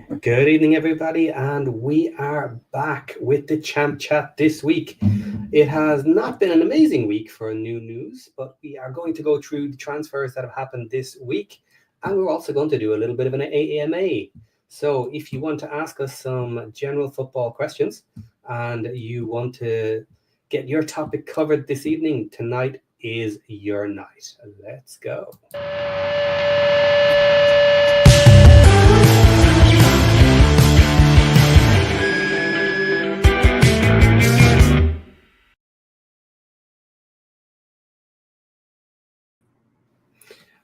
Good evening, everybody, and we are back with the Champ Chat this week. It has not been an amazing week for new news, but we are going to go through the transfers that have happened this week, and we're also going to do a little bit of an AMA. So if you want to ask us some general football questions and you want to get your topic covered this evening, tonight is your night. Let's go.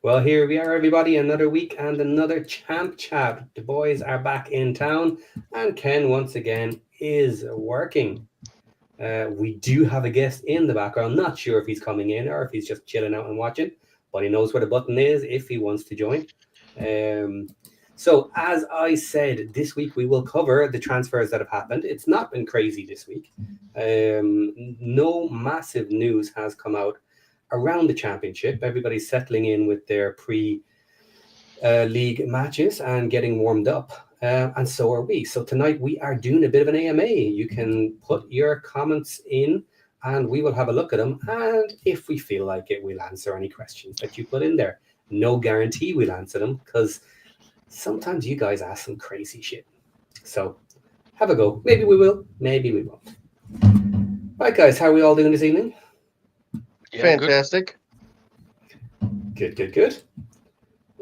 Well, here we are, everybody. Another week and another Champ Chat. The boys are back in town, and Ken, once again, is working. We do have a guest in the background. Not sure if he's coming in or if he's just chilling out and watching, but he knows where the button is if he wants to join. So, as I said, this week we will cover the transfers that have happened. It's not been crazy this week. No massive news has come out around the championship. Everybody's settling in with their pre-league matches and getting warmed up, and so are we. So tonight we are doing a bit of an AMA. You can put your comments in and we will have a look at them, and if we feel like it, we'll answer any questions that you put in there. No guarantee we'll answer them, because sometimes you guys ask some crazy shit. So have a go. Maybe we will, maybe we won't. Right, guys, how are we all doing this evening? Yeah, fantastic. Good.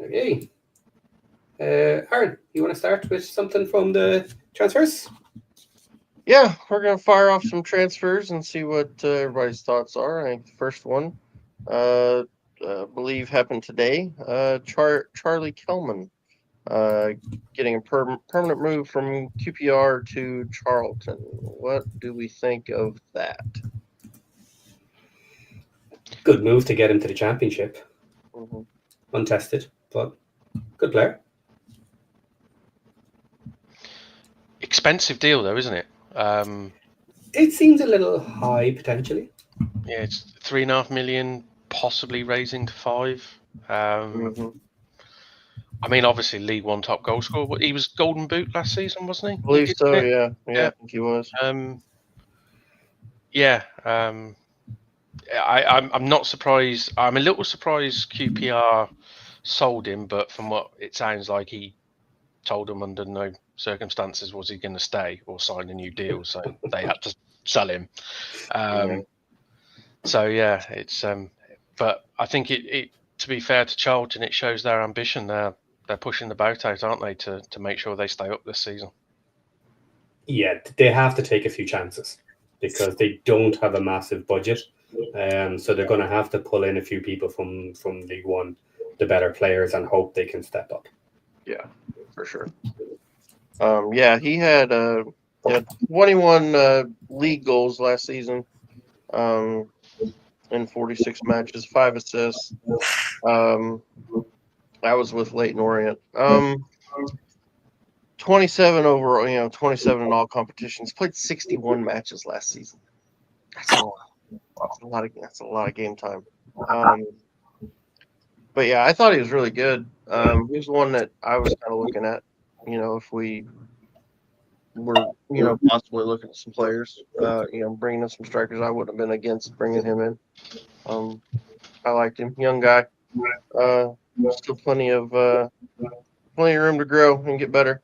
Okay. Aaron, you want to start with something from the transfers? Yeah, we're going to fire off some transfers and see what everybody's thoughts are. I think the first one, I believe, happened today. Charlie Kelman getting a permanent move from QPR to Charlton. What do we think of that? Good move to get him to the championship. Mm-hmm. Untested, but good player. Expensive deal, though, isn't it? It seems a little high, potentially. Yeah, it's 3.5 million, possibly raising to 5. Mm-hmm. I mean, obviously, League One top goal scorer. But he was Golden Boot last season, wasn't he? I believe so, yeah. I think he was. I'm not surprised. I'm a little surprised QPR sold him, but from what it sounds like, he told them under no circumstances was he going to stay or sign a new deal, so they had to sell him. So yeah, it's but I think it to be fair to Charlton, it shows their ambition. They're pushing the boat out, aren't they, to make sure they stay up this season? Yeah, they have to take a few chances because they don't have a massive budget. So they're going to have to pull in a few people from League One, the better players, and hope they can step up. Yeah, for sure. He had 21 league goals last season in 46 matches, 5 assists. That was with Leyton Orient. 27 overall, 27 in all competitions. Played 61 matches last season. That's a lot. That's a lot of game time. But yeah, I thought he was really good. He was the one that I was kind of looking at. If we were, possibly looking at some players, bringing in some strikers, I wouldn't have been against bringing him in. I liked him, young guy. Still plenty of room to grow and get better.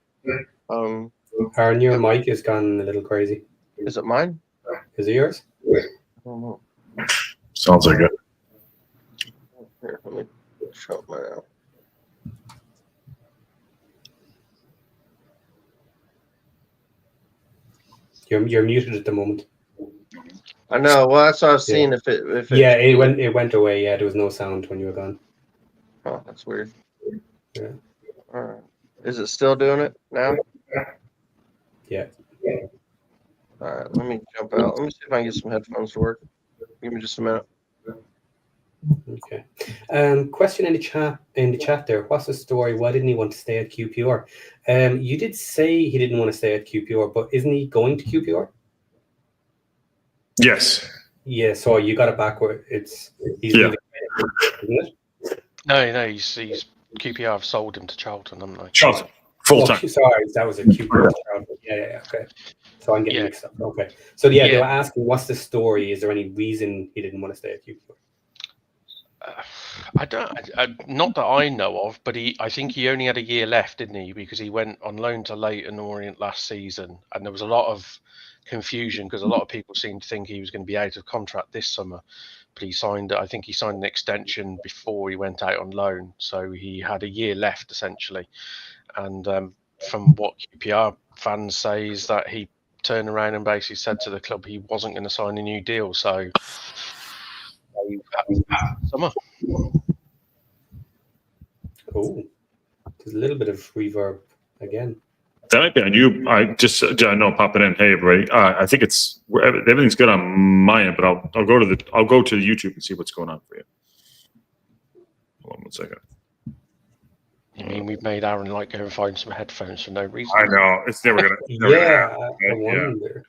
Aaron, your mic has gone a little crazy. Is it mine? Is it yours? I don't know. Sounds like it. Here, let me shut mine out. You're muted at the moment. I know. Well, that's what I was seeing. If it it went away. Yeah, there was no sound when you were gone. Oh, that's weird. Yeah. All right. Is it still doing it now? Yeah. All right. Let me jump out. Let me see if I can get some headphones to work. Give me just a minute. Okay. Question in the chat there. What's the story? Why didn't he want to stay at QPR? You did say he didn't want to stay at QPR, but isn't he going to QPR? Yes. Yeah. So you got it backward. He's yeah. Isn't it? No. He's QPR have sold him to Charlton, haven't they? Charlton Full Oh, time. sorry, that was a QPR. Yeah, okay. So I'm getting mixed up. Okay. So they were asking, what's the story? Is there any reason he didn't want to stay at QPR? I don't, not that I know of, but I think he only had a year left, didn't he? Because he went on loan to Leyton Orient last season, and there was a lot of confusion because a lot of people seemed to think he was going to be out of contract this summer. But I think he signed an extension before he went out on loan, so he had a year left essentially. And from what QPR fans say is that he turned around and basically said to the club he wasn't going to sign a new deal. So summer. Oh, there's a little bit of reverb again. That might be on you. I know popping in. Hey everybody. I think everything's good on my end, but I'll go to YouTube and see what's going on for you. Hold on 1 second. You mean we've made Aaron go and find some headphones for no reason? I know it's never gonna. I wonder.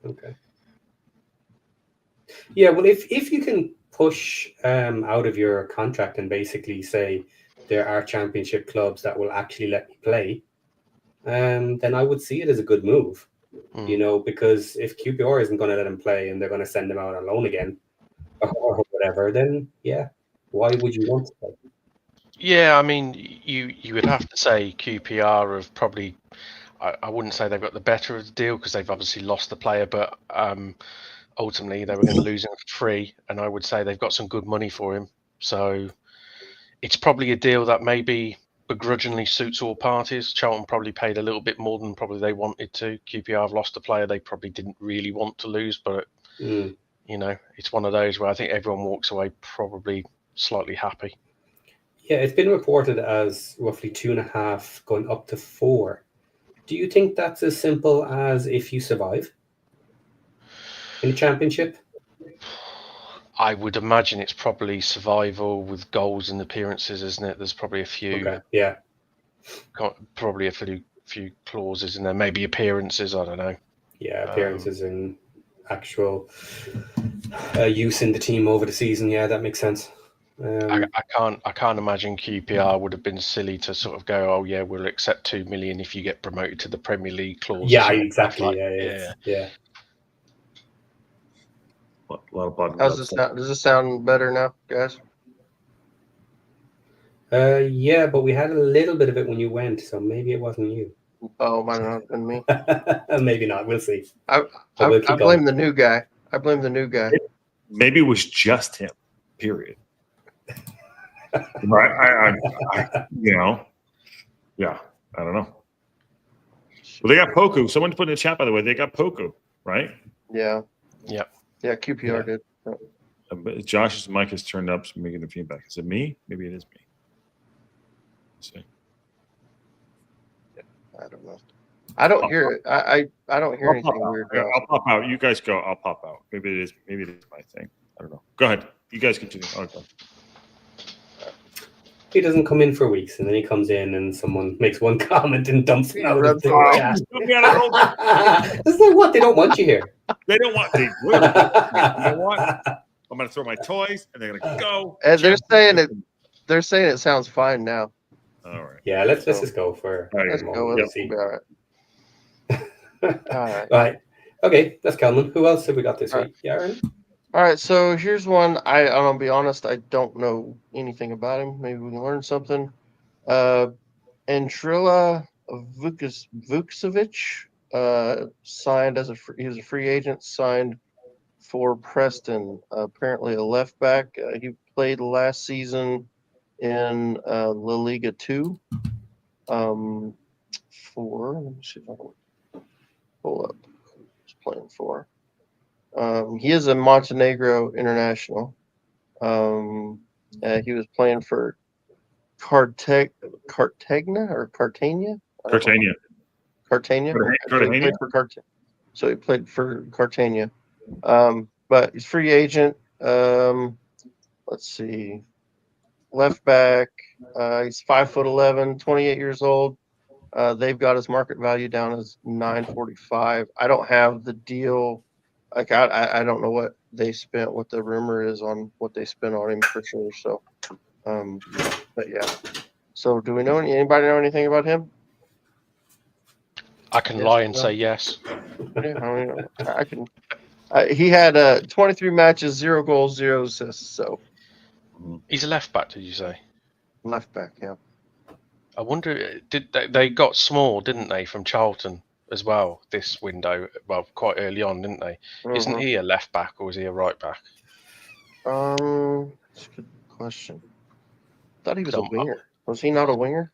Yeah. Okay. Yeah, well, if you can push out of your contract and basically say there are championship clubs that will actually let me play, then I would see it as a good move. Because if QPR isn't going to let him play and they're going to send him out on loan again or whatever, then why would you want to play? Yeah, I mean, you would have to say QPR have probably. I wouldn't say they've got the better of the deal because they've obviously lost the player, but ultimately they were going to lose him for free, and I would say they've got some good money for him. So it's probably a deal that maybe begrudgingly suits all parties. Charlton probably paid a little bit more than probably they wanted to. QPR have lost a player they probably didn't really want to lose, but it's one of those where I think everyone walks away probably slightly happy. Yeah, it's been reported as roughly 2.5 going up to 4. Do you think that's as simple as if you survive in the championship? I would imagine it's probably survival with goals and appearances, isn't it? There's probably a few. Okay, yeah. Probably a few clauses in there, maybe appearances. I don't know. Yeah, appearances and actual use in the team over the season. Yeah, that makes sense. I can't imagine QPR would have been silly to sort of go, oh yeah, we'll accept 2 million if you get promoted to the Premier League clause. Yeah, exactly. Yeah. A lot of buttons. Does this sound better now, guys? Yeah, but we had a little bit of it when you went, so maybe it wasn't you. Oh, might not have been me. Maybe not. We'll see. I blame the new guy. Maybe it was just him. Period. Right. Yeah. I don't know. Well, they got Poku. Someone put in the chat, by the way. They got Poku, right? Yeah. Yep. Yeah, QPR did. But Josh's mic has turned up, so making the feedback. Is it me? Maybe it is me. Let's see. I don't know. I don't hear it. I don't hear anything weird. I'll pop out. You guys go. I'll pop out. Maybe it is my thing. I don't know. Go ahead. You guys continue. Okay. He doesn't come in for weeks, and then he comes in, and someone makes one comment and dumps him out of the chat. It's like, what? They don't want you here. They don't want. You know what? I'm going to throw my toys, and they're going to go. And they're saying it. They're saying it sounds fine now. All right. Yeah, let's just go for. Let's go with it. All right. Right. Okay, that's Kelman. Who else have we got this week? Aaron? All right, so here's one. I'm gonna be honest. I don't know anything about him. Maybe we can learn something. Andrila Vukovich signed he was a free agent. Signed for Preston. Apparently a left back. He played last season in La Liga 2. Let me see if I can pull up. He's playing for. He is a Montenegro international. He was playing for Cartagena. So he played for Cartagena. But he's free agent. Let's see. Left back. He's 5'11", 28 years old. They've got his market value down as $945. I don't have the deal. Like I don't know what they spent, what the rumor is on what they spent on him for sure. So, but yeah. So do we know anybody know anything about him? I can Yes, lie and no. say yes. Yeah, I mean, I can. He had 23 matches, 0 goals, 0 assists. So He's a left back, did you say? left back, yeah. I wonder, did they got small, didn't they, from Charlton as well this window? Well, quite early on, didn't they? Isn't he a left back or is he a right back? That's a good question. I thought he was a 'Cause winger. Was he not a winger?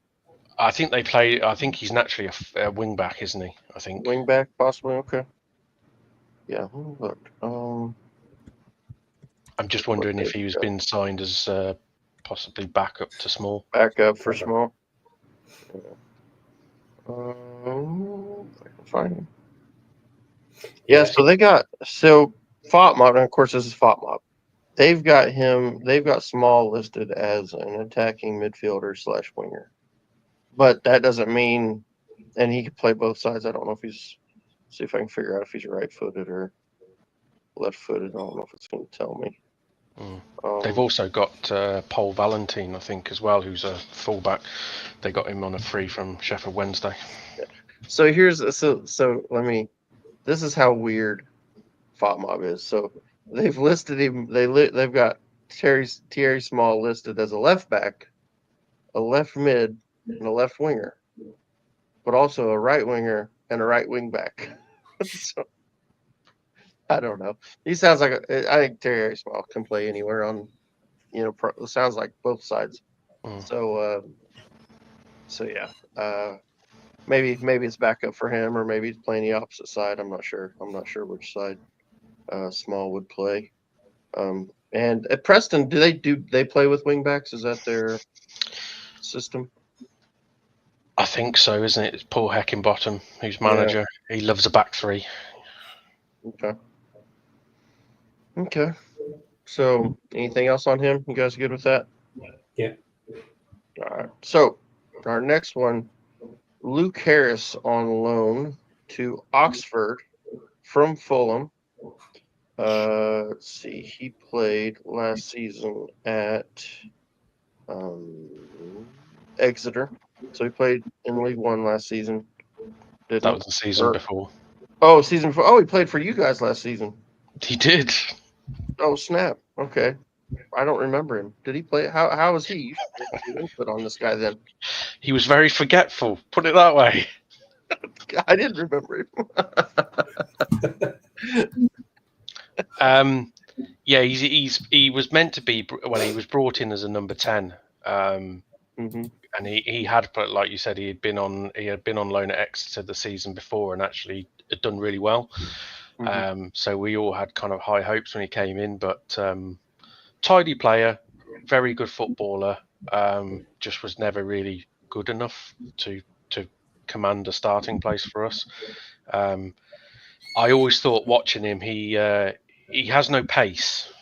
I think they play. I think he's naturally a wing back, isn't he? I think. Wing back, possibly. Okay. Yeah. Look. I'm just wondering if he was been signed as possibly backup to small. Back up for small. Yeah. I can find him. Yeah. So they got FOTMOB, and of course this is FOTMOB. They've got him. They've got Small listed as an attacking midfielder / winger, but that doesn't mean. And he can play both sides. I don't know if he's. See if I can figure out if he's right-footed or left-footed. I don't know if it's going to tell me. They've also got Paul Valentine, I think, as well, who's a fullback. They got him on a free from Sheffield Wednesday. So let me. This is how weird FOTMOB is. So they've listed him. They've got Thierry Small listed as a left back, a left mid, and a left winger, but also a right winger and a right wing back. So, I don't know. He sounds like I think Thierry Small can play anywhere on, it sounds like both sides. So yeah. Maybe it's backup for him, or maybe he's playing the opposite side. I'm not sure. I'm not sure which side Small would play. And at Preston, do they play with wing backs? Is that their system? I think so, isn't it? It's Paul Heckingbottom, who's manager. Yeah. He loves a back three. Okay. So, anything else on him? You guys good with that? Yeah. All right. So, our next one, Luke Harris on loan to Oxford from Fulham. Let's see. He played last season at Exeter. So he played in League One last season. That was the season before. Oh, season 4. Oh, he played for you guys last season. He did. Oh, snap. Okay. I don't remember him. Did he play? How was he? You should input on this guy then. He was very forgetful. Put it that way. I didn't remember him. Yeah, he was meant to be. Well, he was brought in as a number 10. And he had, but like you said, he had been on loan at Exeter the season before and actually had done really well. So we all had kind of high hopes when he came in, but tidy player, very good footballer, just was never really good enough to command a starting place for us. I always thought watching him, he has no pace.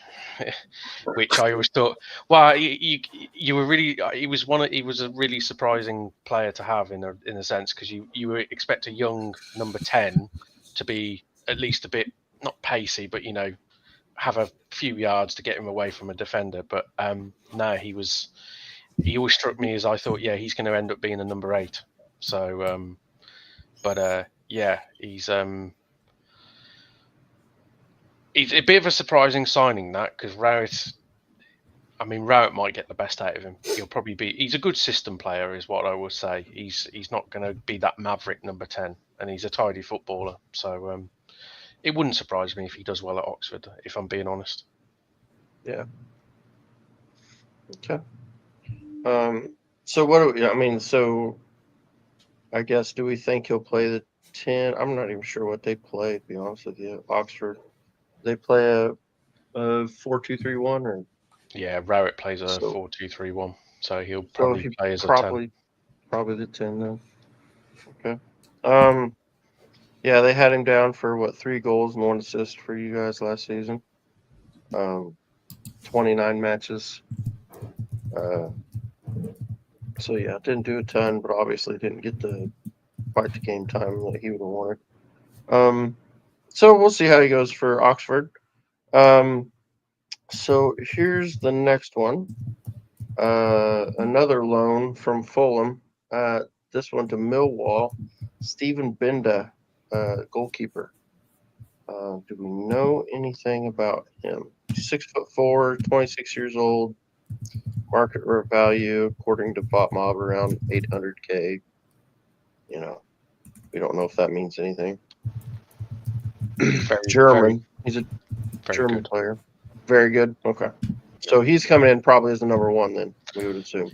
Which I always thought, well, you were really, he was a really surprising player to have in a sense, because you would expect a young number 10 to be at least a bit, not pacey, but have a few yards to get him away from a defender. But no, he always struck me as, I thought, yeah, he's going to end up being a number 8. So, yeah, he's a bit of a surprising signing, that, because Rowett might get the best out of him. He's a good system player, is what I would say. He's not going to be that maverick number 10, and he's a tidy footballer. So it wouldn't surprise me if he does well at Oxford, if I'm being honest. Yeah. Okay. So what do we, so I guess, do we think he'll play the 10? I'm not even sure what they play, to be honest with you. Oxford. They play a 4-2-3-1, or yeah, Rowett plays a 4-2-3-1, so he'll probably play as a 10. Probably the 10 then. Okay. Yeah, they had him down for 3 goals and 1 assist for you guys last season. 29 matches. So yeah, didn't do a ton, but obviously didn't get quite the game time that he would have wanted. So we'll see how he goes for Oxford. So here's the next one. Another loan from Fulham. This one to Millwall. Stephen Benda, goalkeeper. Do we know anything about him? 6'4", 26 years old. Market value, according to BotMob, around 800K. You know, we don't know if that means anything. German. He's a very German good. player. Very good. Okay. So he's coming in probably as the number one then, we would assume.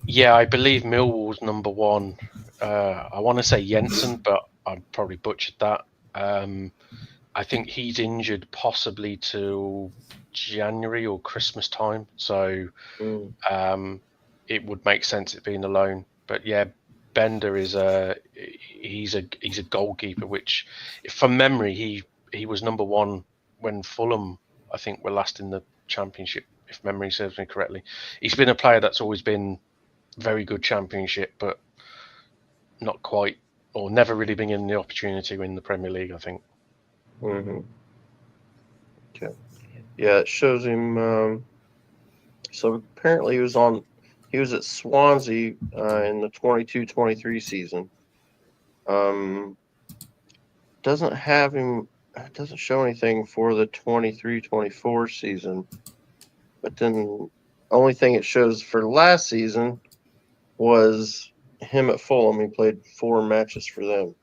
Yeah, I believe Millwall's number one. I want to say Jensen, but I probably butchered that. I think he's injured possibly till January or Christmas time, so it would make sense it being a loan. But yeah, Bender is he's a goalkeeper, which, if from memory, he was number one when Fulham, I think, were last in the Championship, if memory serves me correctly. He's been a player that's always been very good Championship, but not quite, or never really been given the opportunity in the Premier League, I think. Mm-hmm. Okay. Yeah, it shows him. So apparently he was at Swansea in the 22-23 season. Doesn't have him. It doesn't show anything for the 23-24 season. But then only thing it shows for last season was him at Fulham. He played 4 matches for them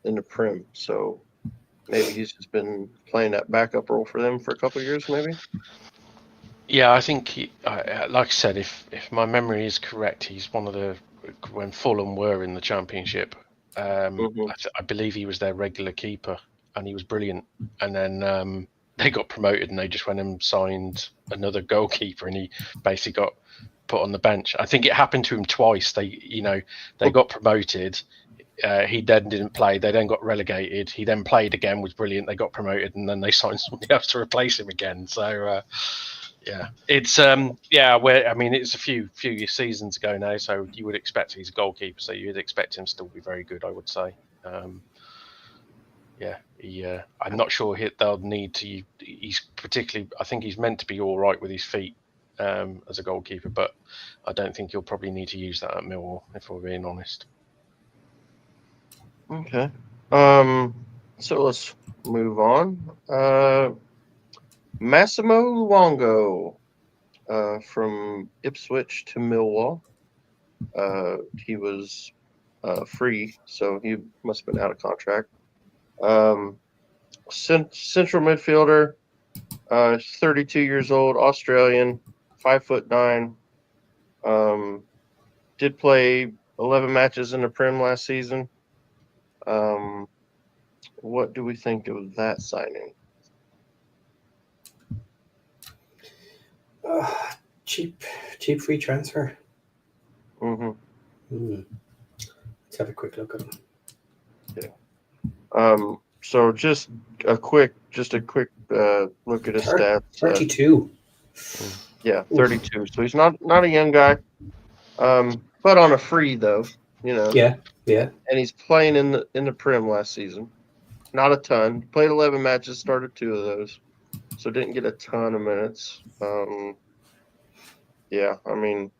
in the Prem. So maybe he's just been playing that backup role for them for a couple of years, maybe. Yeah, I think like I said, if my memory is correct, he's one of the, when Fulham were in the Championship, I believe he was their regular keeper, and he was brilliant. And then they got promoted, and they just went and signed another goalkeeper, and he basically got put on the bench. I think it happened to him twice. They got promoted. He then didn't play. They then got relegated. He then played again, was brilliant. They got promoted, and then they signed somebody else to replace him again. So yeah, it's it's a few seasons ago now. So you would expect he's a goalkeeper. So you'd expect him to still be very good, I would say. I'm not sure they'll need to. He's particularly. I think he's meant to be all right with his feet as a goalkeeper, but I don't think he'll probably need to use that at Millwall, if we're being honest. Okay. So let's move on. Massimo Luongo, from Ipswich to Millwall. He was free, so he must have been out of contract. Central midfielder, 32 years old, Australian, 5'9". Did play 11 matches in the Prem last season. What do we think of that signing? Cheap free transfer. Let's have a quick look at him. Yeah. So just a quick look at his stats. 32. 32. So he's not a young guy. But on a free though, Yeah. And he's playing in the Prem last season. Not a ton. Played 11 matches, started 2 of those. So didn't get a ton of minutes. I mean,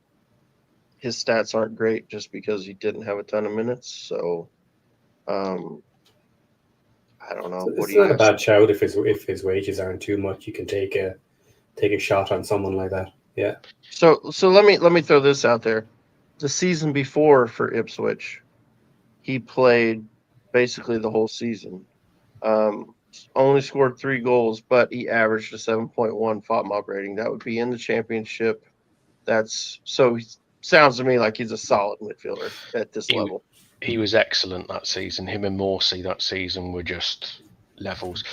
his stats aren't great just because he didn't have a ton of minutes. So, I don't know. It's not a bad shout if his wages aren't too much. You can take a shot on someone like that. Yeah. So let me throw this out there. The season before for Ipswich, he played basically the whole season. Only scored 3 goals, but he averaged a 7.1 FOTMOB rating. That would be in the Championship. So he sounds to me like he's a solid midfielder at this level. He was excellent that season. Him and Morsey that season were just levels.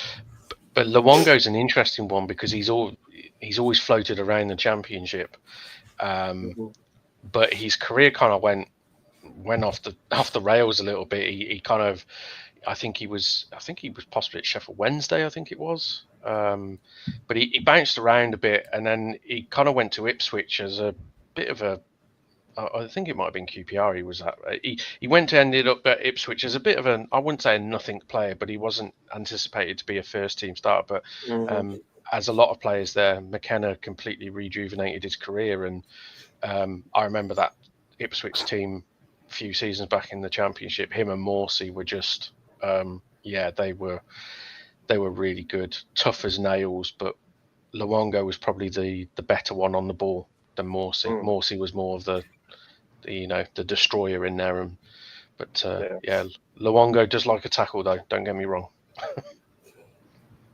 But Luongo's an interesting one because he's always floated around the Championship. But his career kind of went off the rails a little bit. He kind of, I think he was possibly at Sheffield Wednesday, I think it was. But he bounced around a bit, and then he kind of went to Ipswich as a bit of a, I think it might have been QPR he was at. Ended up at Ipswich as a bit of an, I wouldn't say a nothing player, but he wasn't anticipated to be a first team starter. But as a lot of players there, McKenna completely rejuvenated his career. And I remember that Ipswich team few seasons back in the Championship, him and Morsey were just, they were really good, tough as nails. But Luongo was probably the better one on the ball than Morsey. Morsey was more of the destroyer in there. But Luongo does like a tackle, though. Don't get me wrong.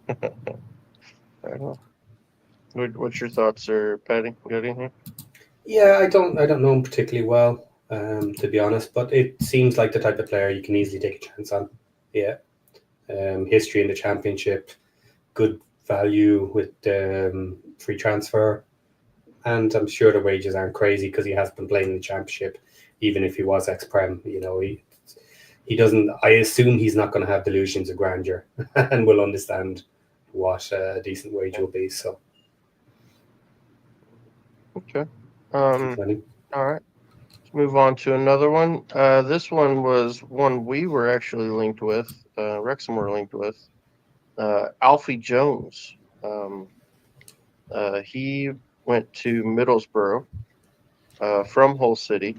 I don't know. What's your thoughts, sir, Patty? You got anything? Yeah, I don't know him particularly well, to be honest. But it seems like the type of player you can easily take a chance on. Yeah, history in the Championship, good value with free transfer, and I'm sure the wages aren't crazy because he has been playing in the Championship, even if he was ex-Prem. He doesn't. I assume he's not going to have delusions of grandeur, and will understand what a decent wage will be. So, Okay. All right. Let's move on to another one. This one was one we were actually linked with. Wrexham were linked with. Alfie Jones. He went to Middlesbrough from Hull City.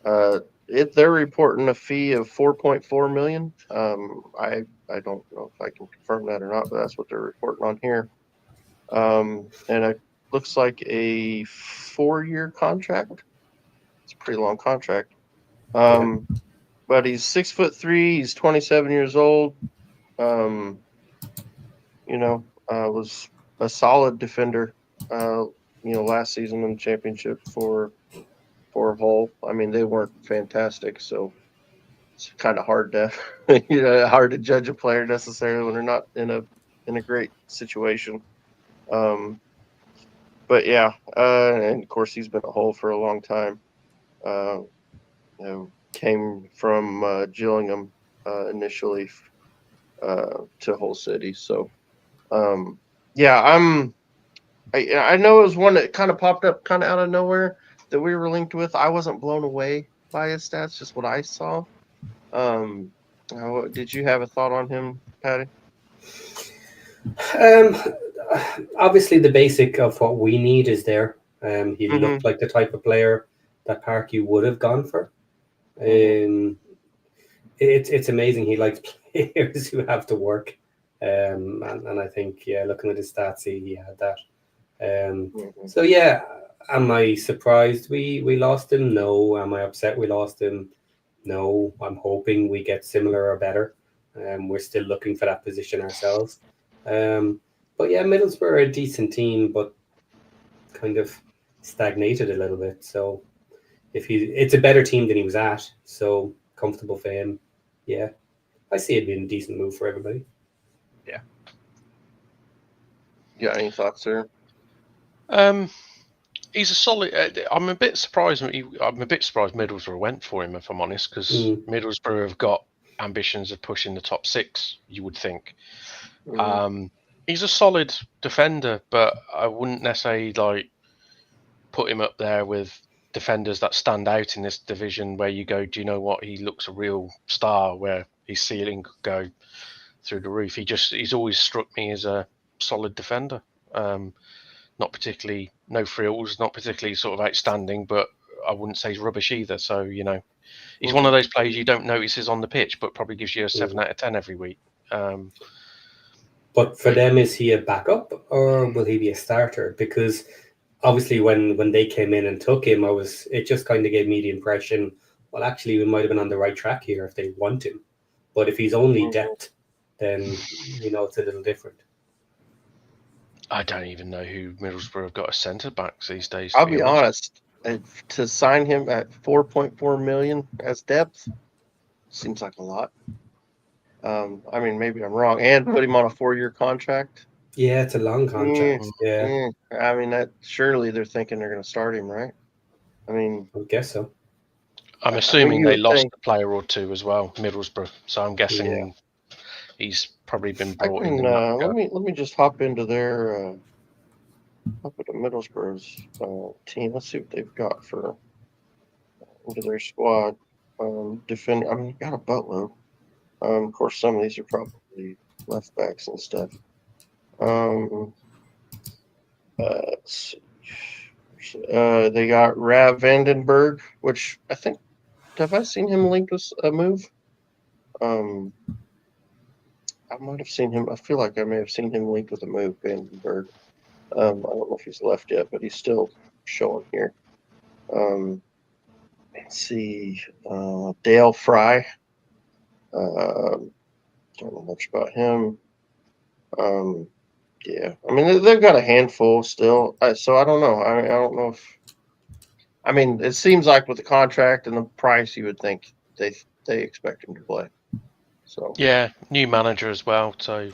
They're reporting a fee of $4.4 million. I don't know if I can confirm that or not, but that's what they're reporting on here. And it looks like a 4-year contract. It's a pretty long contract. But he's 6'3". He's 27 years old. Was a solid defender. Last season in the Championship for Hull. I mean, they weren't fantastic, so it's kind of hard to hard to judge a player necessarily when they're not in a great situation. But yeah, and of course he's been at Hull for a long time. Came from Gillingham initially to Hull City. So I know it was one that kind of popped up kind of out of nowhere that we were linked with. I wasn't blown away by his stats, just what I saw. Did you have a thought on him, Patty? Obviously, the basic of what we need is there. He looked like the type of player that Parky would have gone for. It's amazing. He likes players who have to work. And I think, looking at his stats, he had that. So, yeah, am I surprised we lost him? No. Am I upset we lost him? No. I'm hoping we get similar or better. We're still looking for that position ourselves. But yeah, Middlesbrough are a decent team, but kind of stagnated a little bit. So it's a better team than he was at, so comfortable for him. Yeah, I see it being a decent move for everybody. Yeah. You got any thoughts, sir? He's a solid. I'm a bit surprised. I'm a bit surprised Middlesbrough went for him, if I'm honest, because Middlesbrough have got ambitions of pushing the top 6. You would think. He's a solid defender, but I wouldn't necessarily put him up there with defenders that stand out in this division. Where you go, do you know what? He looks a real star. Where his ceiling could go through the roof. He's always struck me as a solid defender. Not particularly no frills, not particularly sort of outstanding, but I wouldn't say he's rubbish either. So he's one of those players you don't notice is on the pitch, but probably gives you a 7 out of 10 every week. But for them, is he a backup or will he be a starter? Because obviously when they came in and took him, it just kind of gave me the impression, well, actually, we might have been on the right track here if they want him. But if he's only depth, then, it's a little different. I don't even know who Middlesbrough have got as centre-backs these days. I'll be honest. To sign him at $4.4 million as depth seems like a lot. I mean, maybe I'm wrong. And put him on a 4-year contract. Yeah, it's a long contract. I mean, that surely they're thinking they're going to start him, right? I mean, I guess so. I'm assuming they lost a player or two as well, Middlesbrough. So I'm guessing he's probably been brought in. Let me just hop into their Middlesbrough's team. Let's see what they've got into their squad. Defend. I mean, you got a buttload. Of course, some of these are probably left backs and stuff. Let's see. They got Rav Vandenberg, which I think have I seen him linked with a move? I might have seen him. I feel like I may have seen him linked with a move, Vandenberg. I don't know if he's left yet, but he's still showing here. Let's see. Dale Fry. Don't know much about him. Yeah, I mean they've got a handful still. So I don't know. I don't know if. I mean, it seems like with the contract and the price, you would think they expect him to play. So Yeah, new manager as well. So,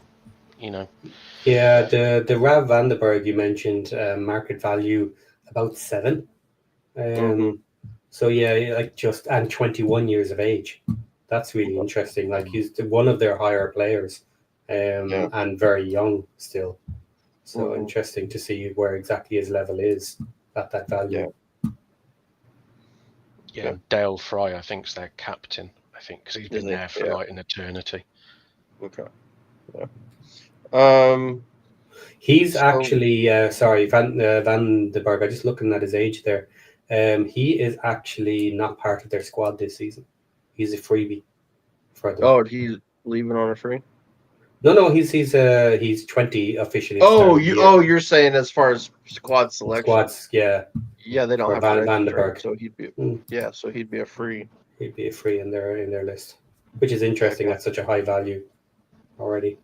you know. Yeah, the Rav Vandenberg you mentioned, market value about 7. So yeah, like just and 21 years of age. That's really interesting. Like he's one of their higher players, and very young still. So interesting to see where exactly his level is at that value. Yeah, Dale Fry, I think, is their captain. I think because he's been there for like an eternity. Okay. Yeah. He's actually sorry, Van de Berg. I'm just looking at his age there. He is actually not part of their squad this season. He's a freebie for them. Oh, he's leaving on a free? No, he's 20 officially. You're saying as far as squad selection? Squads, yeah. Yeah, they don't have Van de Berg. So he'd be so he'd be a free. He'd be a free in their list, which is interesting at such a high value already.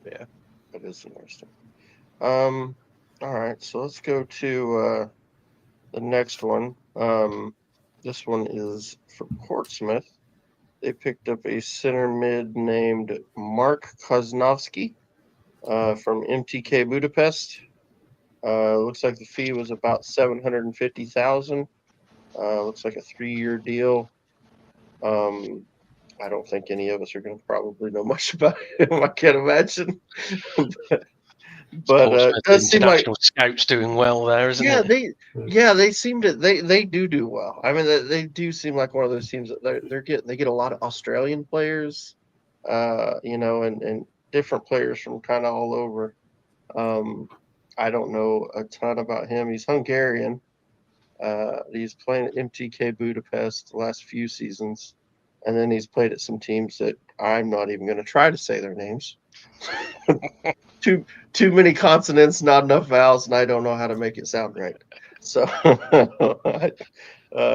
Yeah, that is interesting. All right, so let's go to the next one. This one is for Portsmouth. They picked up a center mid named Mark Kosnowski from MTK Budapest. Looks like the fee was about $750,000. Looks like a 3-year deal. I don't think any of us are going to probably know much about him. I can't imagine. but it does seem like scouts doing well there, isn't it? They seem to they do well. I mean, they do seem like one of those teams that they get a lot of Australian players, and different players from kind of all over. I don't know a ton about him. He's Hungarian. He's playing at MTK Budapest the last few seasons, and then he's played at some teams that I'm not even going to try to say their names. Too many consonants, not enough vowels, and I don't know how to make it sound right. So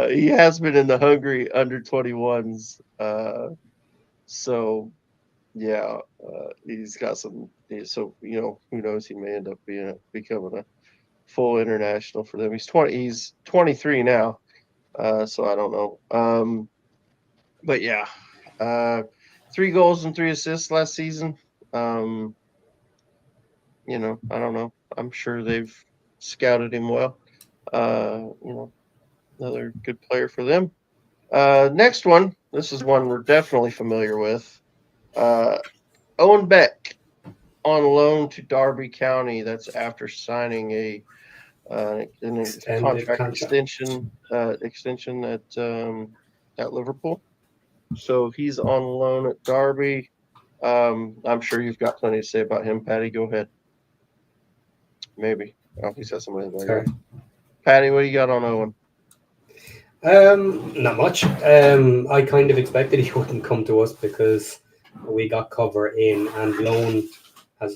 he has been in the Hungary under 21s. So yeah, he's got some. So who knows? He may end up becoming a full international for them. He's 23 now. So I don't know. But yeah, 3 goals and 3 assists last season. I don't know. I'm sure they've scouted him well. Another good player for them. Next one. This is one we're definitely familiar with. Owen Beck on loan to Derby County. That's after signing a contract extension at Liverpool. So he's on loan at Derby. I'm sure you've got plenty to say about him, Patty. Go ahead. Maybe. I don't know if he said somebody there. Patty, what do you got on Owen? Not much. I kind of expected he wouldn't come to us because we got cover in, and loan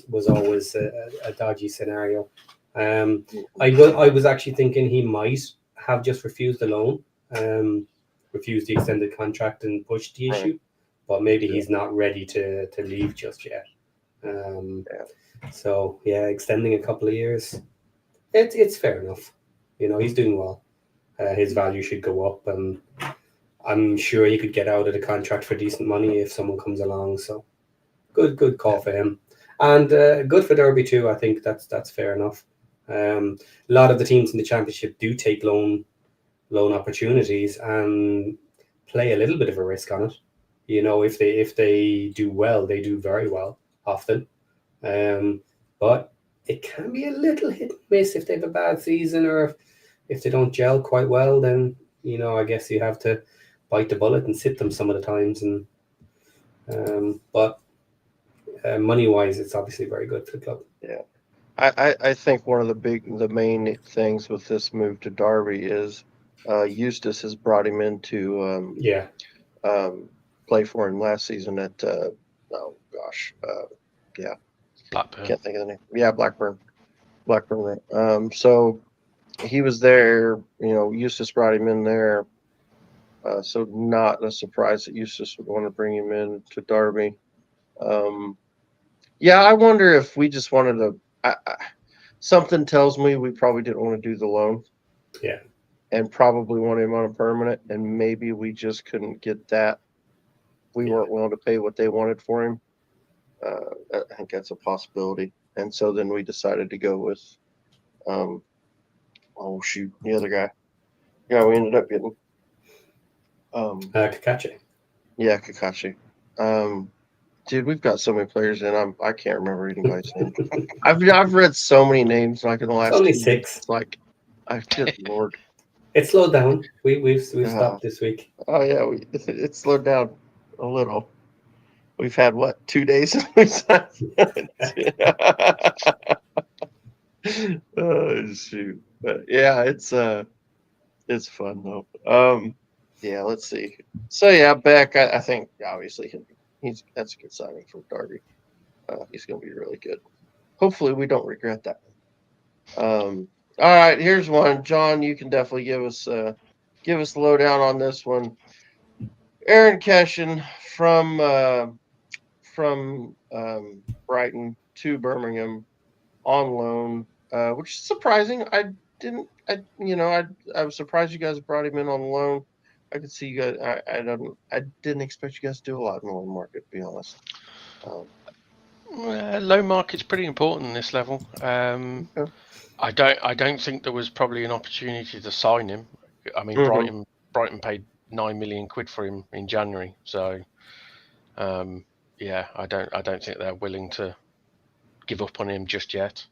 was always a dodgy scenario. I was actually thinking he might have just refused the loan, refused the extended contract and pushed the issue, but maybe he's not ready to leave just yet. So yeah, extending a couple of years, it's fair enough. He's doing well. His value should go up, and I'm sure he could get out of the contract for decent money if someone comes along. So good call for him, and good for Derby too. I think that's fair enough. A lot of the teams in the Championship do take loan opportunities and play a little bit of a risk on it. If they do well, they do very well often. But it can be a little hit and miss if they have a bad season, or if they don't gel quite well. Then I guess you have to bite the bullet and sit them some of the times. And money wise, it's obviously very good for the club. Yeah. I think one of the main things with this move to Derby is Eustace has brought him in to Yeah. play for him last season at Blackburn. can't think of the name. Yeah, Blackburn. So he was there. Eustace brought him in there. So not a surprise that Eustace would want to bring him in to Derby. I wonder if we just wanted to. Something tells me we probably didn't want to do the loan. Yeah. And probably want him on a permanent, and maybe we just couldn't get that. We weren't willing to pay what they wanted for him. I think that's a possibility. And so then we decided to go with, the other guy. Yeah, we ended up getting. Kakachi. Yeah, Kakachi. Dude, we've got so many players in. I can't remember anybody's name. I've read so many names like in the last. It's only 2 6. weeks. It's like, good lord. It slowed down. We've stopped this week. Oh yeah, it slowed down a little. We've had 2 days? Oh shoot! But yeah, it's fun though. Let's see. So yeah, Beck. I think obviously that's a good signing for Derby. He's going to be really good. Hopefully, we don't regret that. All right, here's one. John, you can definitely give us the lowdown on this one. Aaron Keshin from Brighton to Birmingham on loan, which is surprising. I was surprised you guys brought him in on loan. I could see you guys. I didn't expect you guys to do a lot in the loan market, to be honest. Loan market's pretty important in this level. Okay. I don't think there was probably an opportunity to sign him. I mean, Brighton paid £9 million for him in January, so I don't think they're willing to give up on him just yet.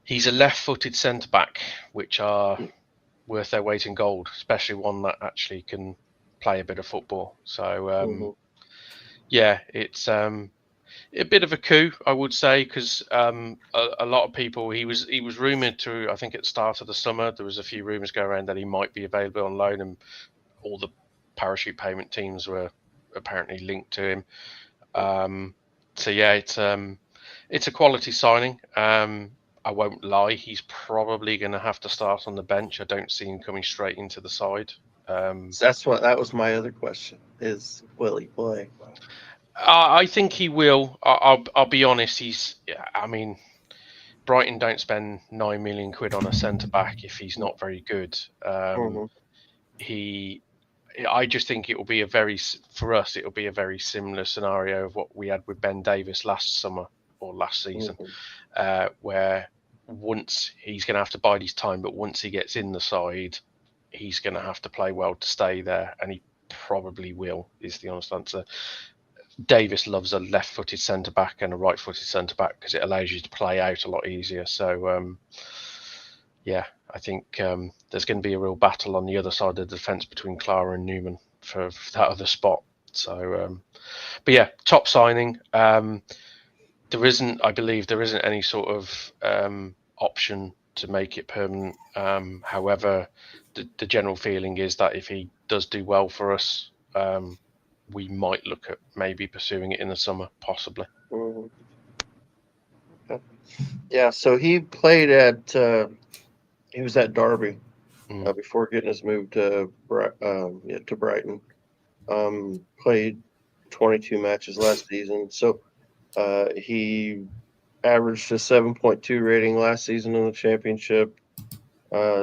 He's a left-footed centre back, which are worth their weight in gold, especially one that actually can play a bit of football. So it's a bit of a coup, I would say, because a lot of people. He was rumoured to. I think at the start of the summer, there was a few rumours going around that he might be available on loan, and all the parachute payment teams were apparently linked to him. It's a quality signing. I won't lie, he's probably going to have to start on the bench. I don't see him coming straight into the side. That was my other question: is will he play? I think he will. I'll be honest. Brighton don't spend £9 million on a centre back if he's not very good. I just think it will be for us. It will be a very similar scenario of what we had with Ben Davis last summer or last season, where once he's going to have to bide his time, but once he gets in the side, he's going to have to play well to stay there, and he probably will. Is the honest answer. Davis loves a left-footed centre-back and a right-footed centre-back because it allows you to play out a lot easier. So, I think there's going to be a real battle on the other side of the defence between Clara and Newman for that other spot. So, top signing. I believe there isn't any sort of option to make it permanent. However, the general feeling is that if he does do well for us, we might look at maybe pursuing it in the summer, possibly. Yeah, so he played he was at Derby before getting his move to Brighton. Played 22 matches last season. So he averaged a 7.2 rating last season in the Championship.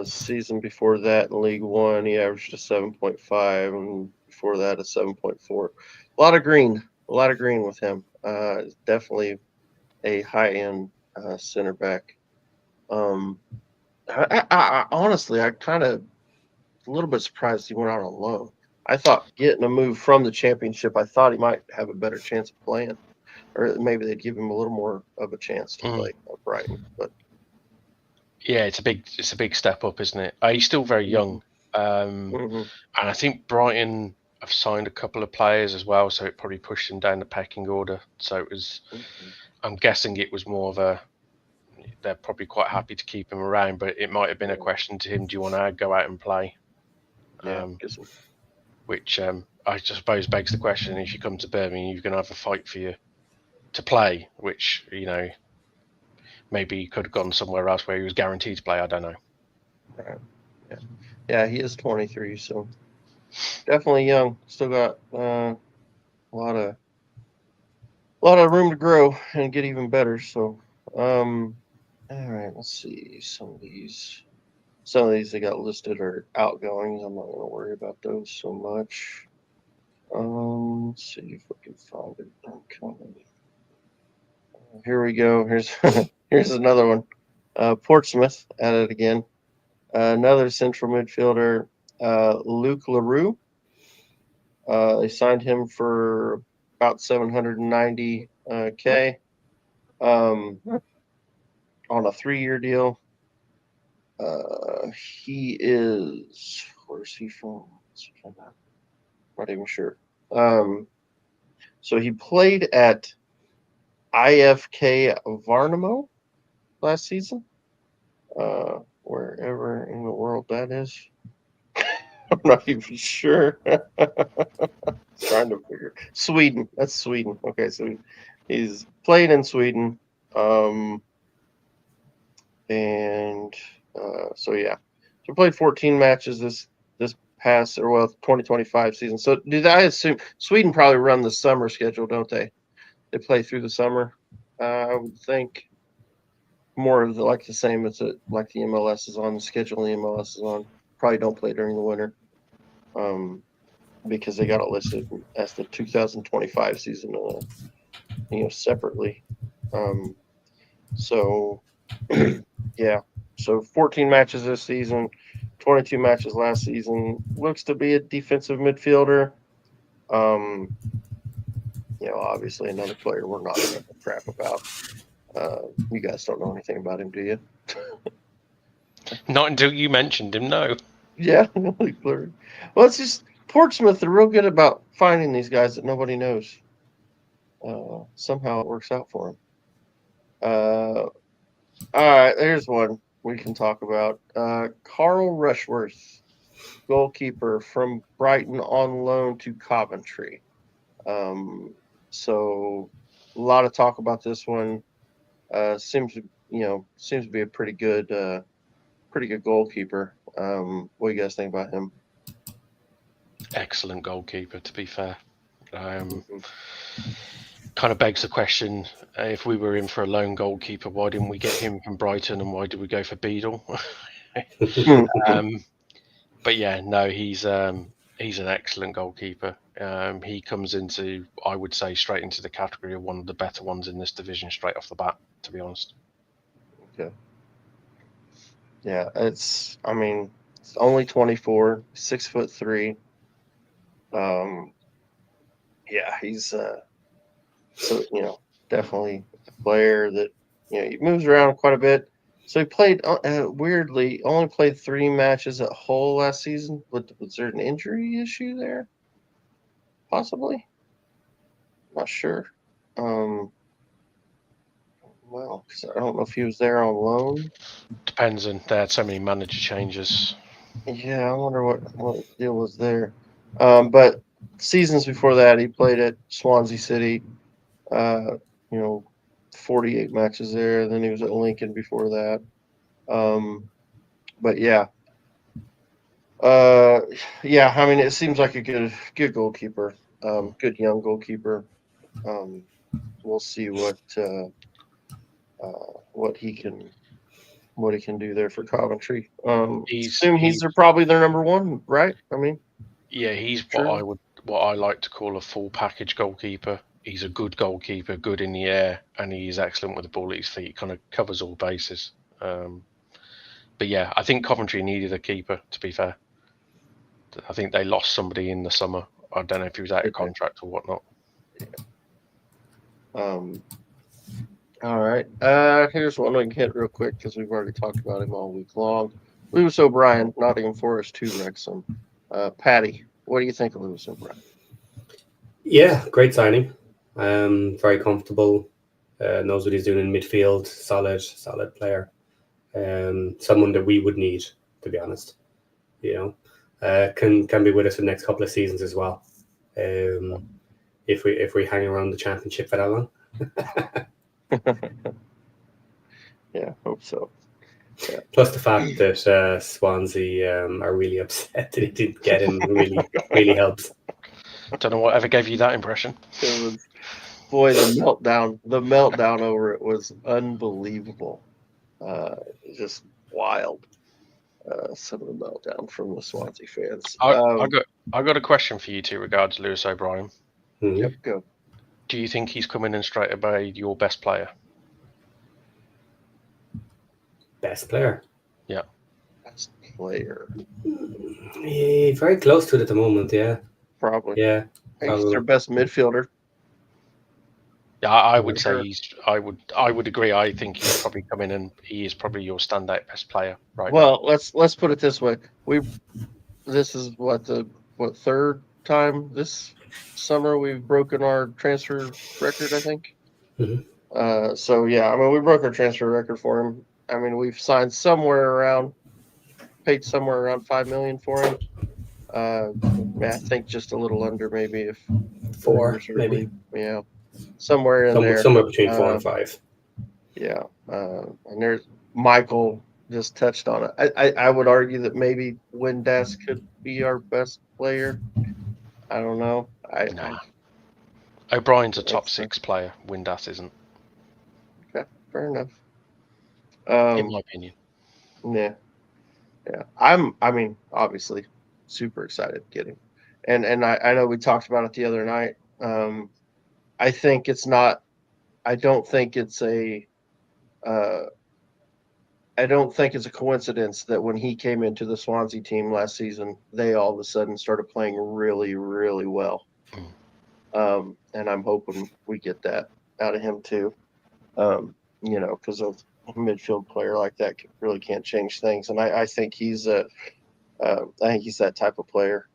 Season before that in League One, he averaged a 7.5, and before that a 7.4. A lot of green with him. Definitely a high-end center back. I honestly, I kind of a little bit surprised he went out on loan. I thought getting a move from the Championship, I thought he might have a better chance of playing, or maybe they'd give him a little more of a chance to play at Brighton. But yeah, it's a big step up, isn't it? He's still very young, and I think Brighton have signed a couple of players as well, so it probably pushed him down the pecking order. So it was, I'm guessing it was more of a they're probably quite happy to keep him around. But it might have been a question to him: do you want to go out and play? Yeah, Which I suppose begs the question: if you come to Birmingham, you're going to have a fight for you to play, which maybe he could have gone somewhere else where he was guaranteed to play. I don't know. Right. Yeah, he is 23, so definitely young. Still got a lot of room to grow and get even better. So, all right, let's see. Some of these they got listed are outgoings. I'm not going to worry about those so much. Let's see if we can find it. Here we go. Here's another one. Portsmouth at it again. Another central midfielder, Luke Laroo. They signed him for about $790K on a 3-year deal. He is, where's he from? Not even sure. So he played at IFK Varnamo last season, wherever in the world that is. I'm not even sure. Trying to figure. Sweden. That's Sweden. Okay, so he's played in Sweden. So yeah. So played 14 matches this past 2025 season. So I assume Sweden probably run the summer schedule, don't they? They play through the summer. I would think more of the same as like the MLS is on, the schedule the MLS is on. Probably don't play during the winter. Because they got it listed as the 2025 season, separately. So, yeah. So 14 matches this season, 22 matches last season. Looks to be a defensive midfielder. Obviously another player we're not going to crap about. You guys don't know anything about him, do you? Not until you mentioned him, no. Yeah, well, it's just Portsmouth. They're real good about finding these guys that nobody knows. Somehow it works out for them. All right, there's one we can talk about. Carl Rushworth, goalkeeper from Brighton on loan to Coventry. So a lot of talk about this one. Seems to be a pretty good goalkeeper. What do you guys think about him? Excellent goalkeeper, to be fair. Kind of begs the question, if we were in for a lone goalkeeper, why didn't we get him from Brighton, and why did we go for Beadle? But yeah, no, he's an excellent goalkeeper. He comes into, I would say, straight into the category of one of the better ones in this division straight off the bat, to be honest. Okay. Yeah, it's only 24, 6'3". Yeah, he's definitely a player that he moves around quite a bit. So he played weirdly only played 3 matches at Hull last season. Was there an injury issue there? Possibly. Not sure. Well, because I don't know if he was there on loan. Depends, and they had so many manager changes. Yeah, I wonder what the deal was there. But seasons before that, he played at Swansea City. 48 matches there. Then he was at Lincoln before that. But yeah. It seems like a good goalkeeper. Good young goalkeeper. We'll see what he can do there for Coventry. He's probably their number one, right? Yeah, he's what I like to call a full package goalkeeper. He's a good goalkeeper, good in the air, and he's excellent with the ball at his feet. He kind of covers all bases. But yeah, I think Coventry needed a keeper, to be fair. I think they lost somebody in the summer. I don't know if he was out of contract or whatnot. All right. Here's one we can hit real quick because we've already talked about him all week long. Lewis O'Brien, Nottingham Forest to Wrexham. Patty, what do you think of Lewis O'Brien? Yeah, great signing. Very comfortable. knows what he's doing in midfield. Solid player. Someone that we would need, to be honest. You know, can be with us for the next couple of seasons as well. If we hang around the Championship for that long. Yeah, hope so. Yeah. Plus the fact that Swansea are really upset that he didn't get him really helps. Don't know whatever gave you that impression. It was, boy, the meltdown over it was unbelievable. Just wild. Some of the meltdown from the Swansea fans. I got a question for you two regards Lewis O'Brien. Mhm. Yep, go. Do you think he's coming in straight away your best player? Best player. Best player. Yeah, very close to it at the moment. Yeah. Probably. Yeah. I think he's their best midfielder. Yeah, I would Sure. say I would agree. I think he's probably come in and he is probably your standout best player right now. Well, let's put it this way. This is what third time this summer we've broken our transfer record, I think. Mhm. So yeah, I mean we broke our transfer record for him. I mean we've signed paid somewhere around $5 million for him. I think just a little under maybe if 4 rumors are maybe. believed. Yeah, somewhere in there. Somewhere between 4 and 5. Yeah, and there's Michael just touched on it. I would argue that maybe Windass could be our best player. I don't know. Nah. O'Brien's a top That's- 6 player. Windass isn't, Fair enough. in my opinion. Yeah. I mean, obviously, super excited to get him, and I know we talked about it the other night. I think it's not. I don't think it's a. I don't think it's a coincidence that when he came into the Swansea team last season, they all of a sudden started playing really, really well. And I'm hoping we get that out of him too. You know, because a midfield player like that really can't change things. And I think he's I think he's that type of player.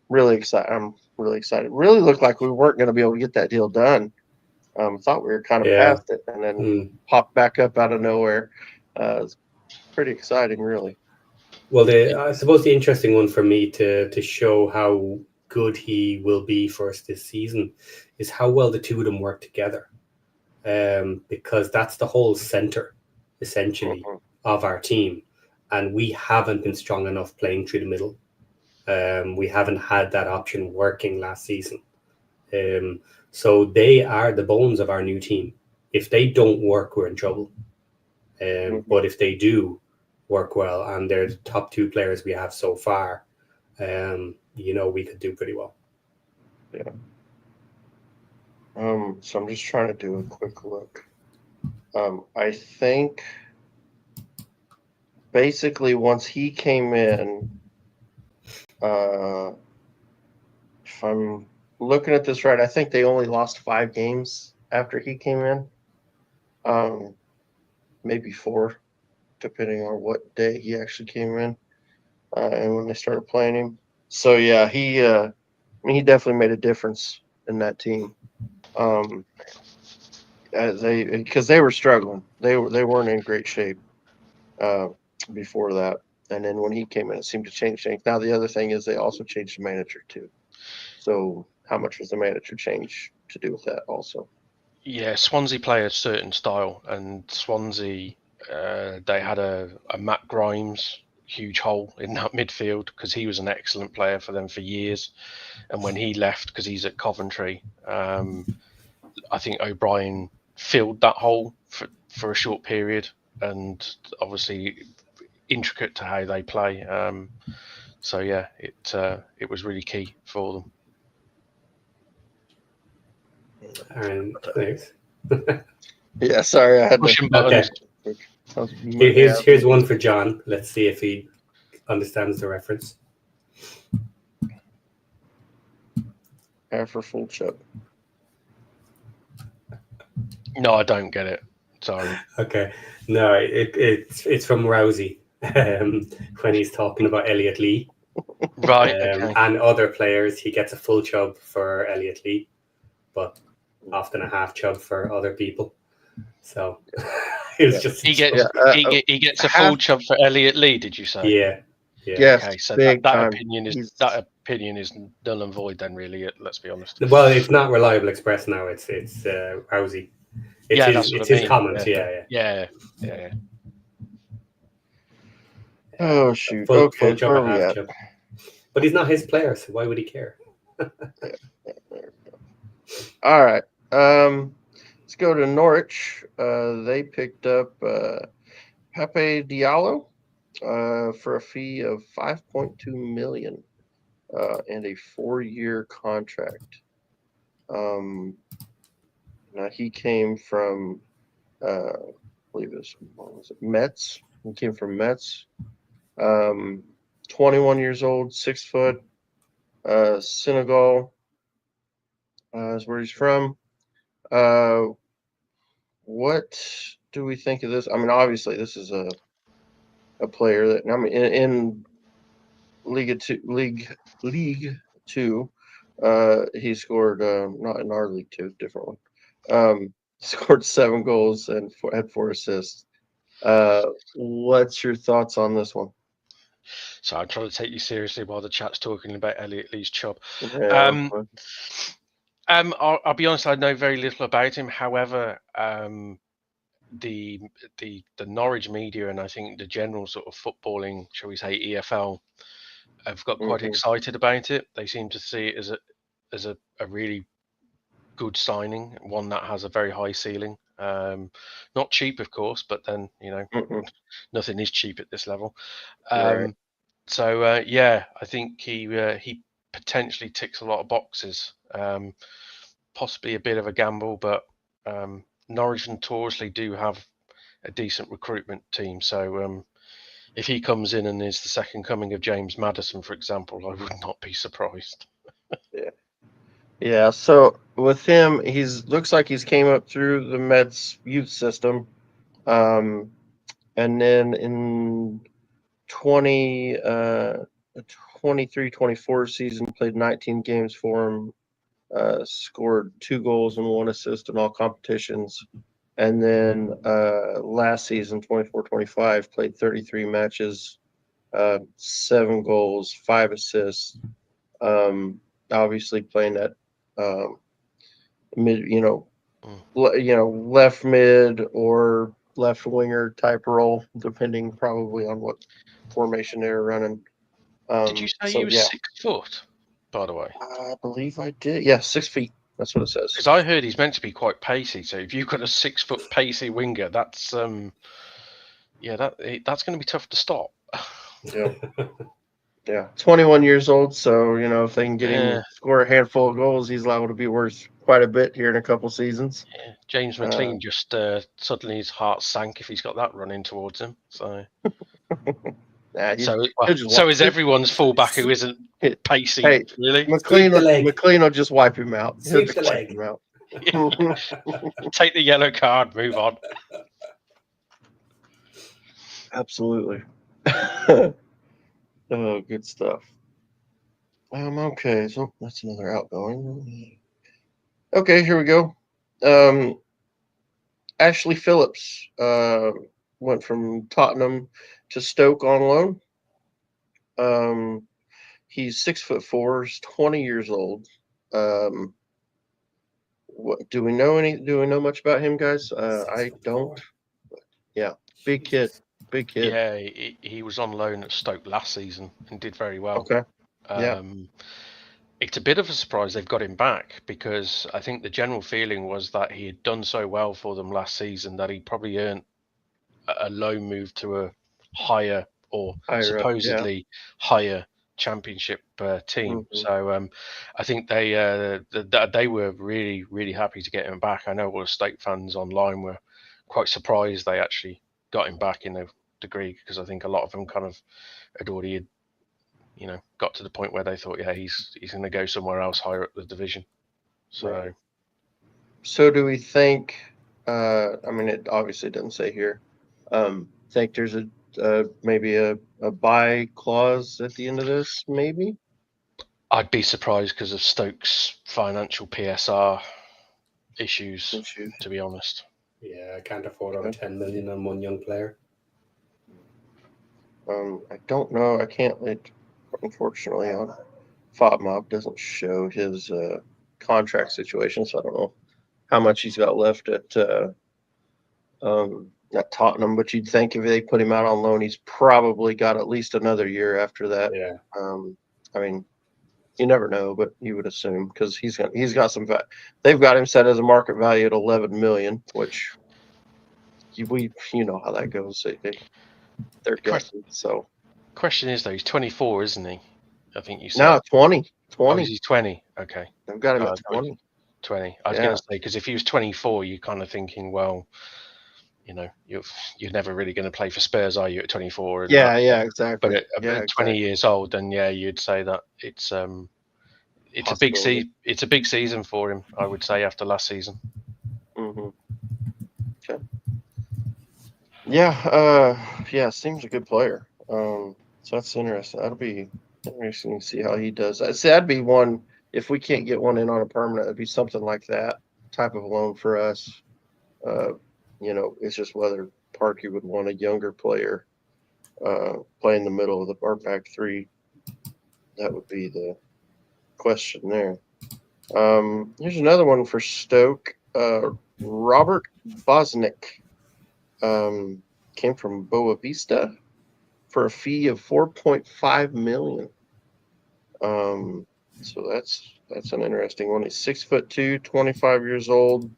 Really excited. I'm really excited. Really looked like we weren't going to be able to get that deal done. Thought we were kind of past it, and then popped back up out of nowhere. It's pretty exciting, really. Well, I suppose the interesting one for me to show how good he will be for us this season is how well the two of them work together. Because that's the whole center, essentially, of our team. And we haven't been strong enough playing through the middle. We haven't had that option working last season. So they are the bones of our new team. If they don't work, we're in trouble. But if they do work well, and they're the top 2 players we have so far, you know, we could do pretty well. Yeah. So I'm just trying to do a quick look. I think basically once he came in, if I'm looking at this right, I think they only lost 5 games after he came in. Maybe 4, depending on what day he actually came in, and when they started playing him. So yeah, he definitely made a difference in that team. Because they were struggling, they weren't in great shape before that, and then when he came in, it seemed to change things. Now the other thing is they also changed the manager too. So how much was the manager change to do with that also? Yeah, Swansea play a certain style, and Swansea they had a Matt Grimes huge hole in that midfield because he was an excellent player for them for years, and when he left because he's at Coventry, I think O'Brien filled that hole for a short period, and obviously intricate to how they play. So yeah, it was really key for them. And thanks. Yeah, sorry, I had Pushing buttons. Here's one for John. Let's see if he understands the reference. For full chub. No, I don't get it. Sorry. Okay, no, it's from Rousey when he's talking about Elliot Lee, Right. Okay. and other players. He gets a full chub for Elliot Lee, but often a half chub for other people. So it was Yeah. just He gets he gets a full chub for Elliot Lee. Did you say? yeah. Yes, Okay, so big that time. opinion is He's- null and void. Then, really, let's be honest. Well, it's not Reliable Express now. It's Rousey. It's Yeah, his, that's what it's I his mean. comments. Yeah. Oh shoot. Full Okay, chub where and are we half at? chub. But he's not his player, so why would he care? All right. Let's go to Norwich. They picked up Pepe Diallo for a fee of 5.2 million and a 4-year contract. Now he came from, I believe what was it, Metz. He came from Metz. 21 years old, 6 foot. Senegal is where he's from. What do we think of this? I mean, obviously, this is a player that, I mean, in League Two, he scored not in our League Two, different one. Scored 7 goals and had 4 assists. What's your thoughts on this one? So I'm trying to take you seriously while the chat's talking about Elliot Lee's chub. Yeah, I'll be honest. I know very little about him. However, the Norwich media and I think the general sort of footballing, shall we say, EFL, have got quite excited about it. They seem to see it as a really good signing, one that has a very high ceiling. Not cheap, of course, but then nothing is cheap at this level. Right. So yeah, I think he potentially ticks a lot of boxes. Possibly a bit of a gamble, but Norwich notoriously do have a decent recruitment team. So if he comes in and is the second coming of James Maddison, for example, I would not be surprised. Yeah. So with him, looks like he's came up through the Mets youth system, and then in 23-24 season played 19 games for him, scored 2 goals and 1 assist in all competitions, and then last season 24-25 played 33 matches, 7 goals, 5 assists. Obviously playing at mid, left mid or left winger type role, depending probably on what formation they're running. Did you say he was 6 foot, by the way? I believe I did. Yeah, 6 feet. That's what it says. Because I heard he's meant to be quite pacey. So if you've got a 6 foot pacey winger, that's that's going to be tough to stop. Yeah. Yeah, 21 years old. So if they can get him to score a handful of goals, he's liable to be worth quite a bit here in a couple seasons. Yeah. James McLean just suddenly his heart sank if he's got that running towards him. So. So is everyone's fullback who isn't pacey, really? McLean will just wipe him out. He'll just wipe him out. Take the yellow card, move on. Absolutely. Oh, good stuff. Okay, so that's another outgoing. Okay, here we go. Ashley Phillips went from Tottenham to Stoke on loan. He's 6'4", he's 20 years old. What do we know much about him, guys? I don't. Yeah, big kid. Yeah, he was on loan at Stoke last season and did very well. Okay. Yeah. It's a bit of a surprise they've got him back because I think the general feeling was that he had done so well for them last season that he probably earned a loan move to a higher or supposedly higher championship team. So I think they were really, really happy to get him back. I know all the Stoke fans online were quite surprised they actually got him back in a degree because I think a lot of them kind of had already got to the point where they thought, yeah, he's going to go somewhere else higher up the division. So do we think? I mean, it obviously doesn't say here. Think there's maybe a buy clause at the end of this? Maybe. I'd be surprised because of Stoke's financial PSR issues. To be honest. Yeah, I can't afford over 10 million on one young player. I don't know. I can't. Unfortunately, on FODMOB doesn't show his contract situation, so I don't know how much he's got left at Tottenham. But you'd think if they put him out on loan, he's probably got at least another year after that. Yeah. I mean, you never know, but you would assume because he's got some. They've got him set as a market value at 11 million, which you know how that goes. They're guessing. So Question is though, he's 24, isn't he? I think you said. no, 20. Oh, he's 20. Okay. They've got him at 20. 20. I was going to say, because if he was 24, you're kind of thinking, well, you know, you're never really going to play for Spurs, are you, at 24? Yeah, exactly. But at 20 years old, then yeah, you'd say that it's a big it's a big season for him, I would say, after last season. Mm-hmm. Okay. Yeah, seems a good player. So that's interesting. That'll be interesting to see how he does. I'd say that'd be one, if we can't get one in on a permanent, it'd be something like that type of loan for us. You know, it's just whether Parky would want a younger player play in the middle of our back three. That would be the question there. Here's another one for Stoke. Robert Bosnik came from Boa Vista for a fee of 4.5 million. So that's an interesting one. He's 6'2", 25 years old.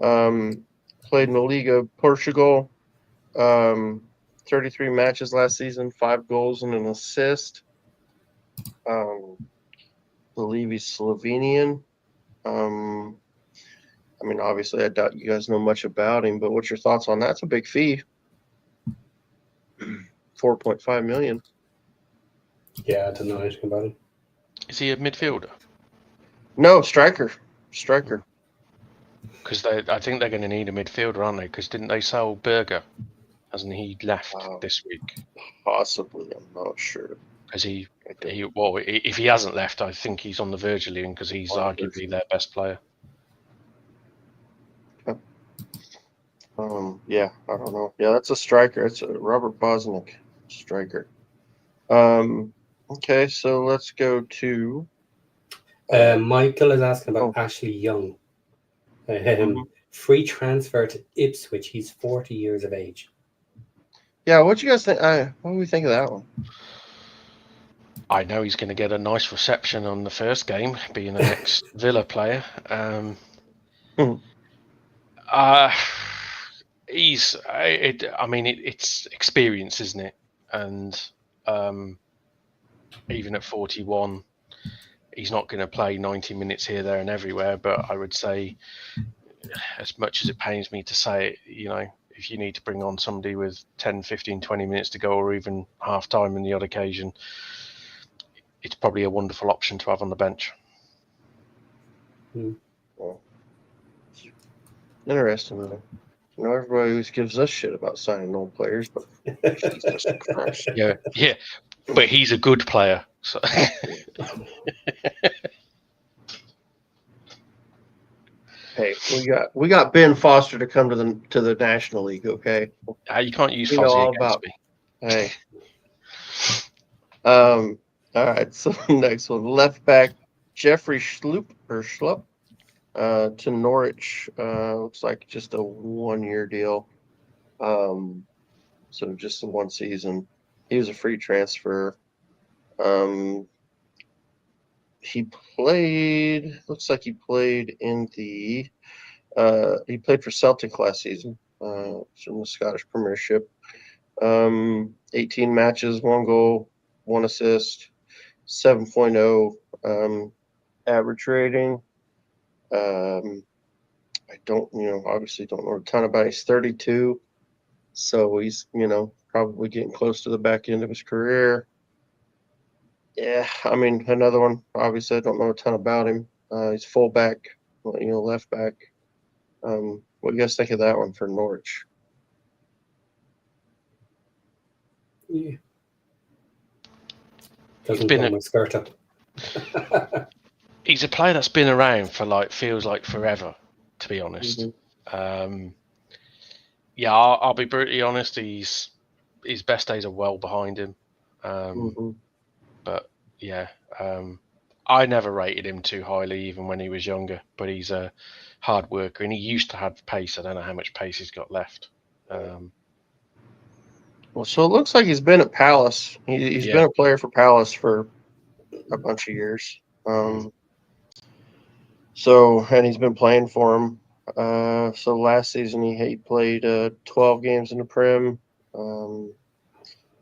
Played in the Liga Portugal. 33 matches last season, 5 goals and an assist. I believe he's Slovenian. I mean, obviously, I doubt you guys know much about him, but what's your thoughts on that? It's a big fee. 4.5 million. Yeah, I don't know anything about him. Is he a midfielder? No, striker. Because I think they're going to need a midfielder, aren't they? Because didn't they sell Berger? Hasn't he left this week? Possibly, I'm not sure. Because if he hasn't left, I think he's on the verge of leaving because he's arguably their best player. Yeah, I don't know. Yeah, that's a striker. It's a Robert Bosnik striker. Okay, so let's go to Michael is asking about Ashley Young. Free transfer to Ipswich. He's 40 years of age. Yeah, what you guys think? What do we think of that one? I know he's going to get a nice reception on the first game, being the next Villa player. It's experience, isn't it? And even at 41, he's not going to play 90 minutes here, there, and everywhere. But I would say, as much as it pains me to say it, you know, if you need to bring on somebody with 10, 15, 20 minutes to go, or even half time in the odd occasion, it's probably a wonderful option to have on the bench. Well, interesting. You know, everybody always gives us shit about signing old players, but Jesus Christ. Yeah, but he's a good player. So. Hey, we got Ben Foster to come to the National League, okay? You can't use you know Fozzie all against about me. Hey. All right, so next one, left back Jeffrey Schlup to Norwich. Looks like just a 1-year deal. So just the one season. He was a free transfer. Looks like he played in he played for Celtic last season, from the Scottish Premiership. 18 matches, 1 goal, 1 assist, 7.0 average rating. I obviously don't know a ton about it. He's 32, so he's, probably getting close to the back end of his career. Yeah, I mean, another one, obviously I don't know a ton about him. He's fullback, left back. What do you guys think of that one for Norwich? Yeah. Doesn't pull my skirt up. He's a player that's been around for feels like forever, to be honest. Mm-hmm. Yeah, I'll be brutally honest. His best days are well behind him. Mhm. But yeah, I never rated him too highly, even when he was younger. But he's a hard worker, and he used to have pace. I don't know how much pace he's got left. Well, so it looks like he's been at Palace. He's Yeah. been a player for Palace for a bunch of years. And he's been playing for him. So last season he played 12 games in the Prem.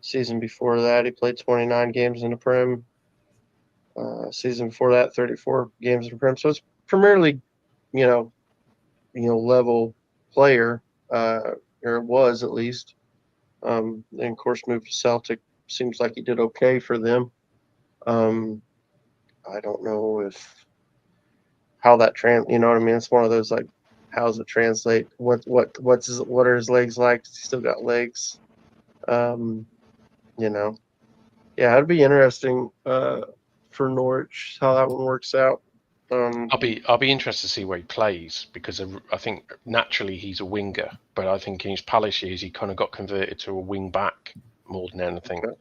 Season before that he played 29 games in the Prem. Season before that 34 games in the Prem. So it's primarily, level player, or it was at least. And of course moved to Celtic. Seems like he did okay for them. I don't know how that you know what I mean? It's one of those like, how does it translate? What are his legs like? Does he still got legs? Yeah, it'd be interesting for Norwich how that one works out. I'll be interested to see where he plays, because I think naturally he's a winger, but I think in his Palace years he kind of got converted to a wing back more than anything. Okay.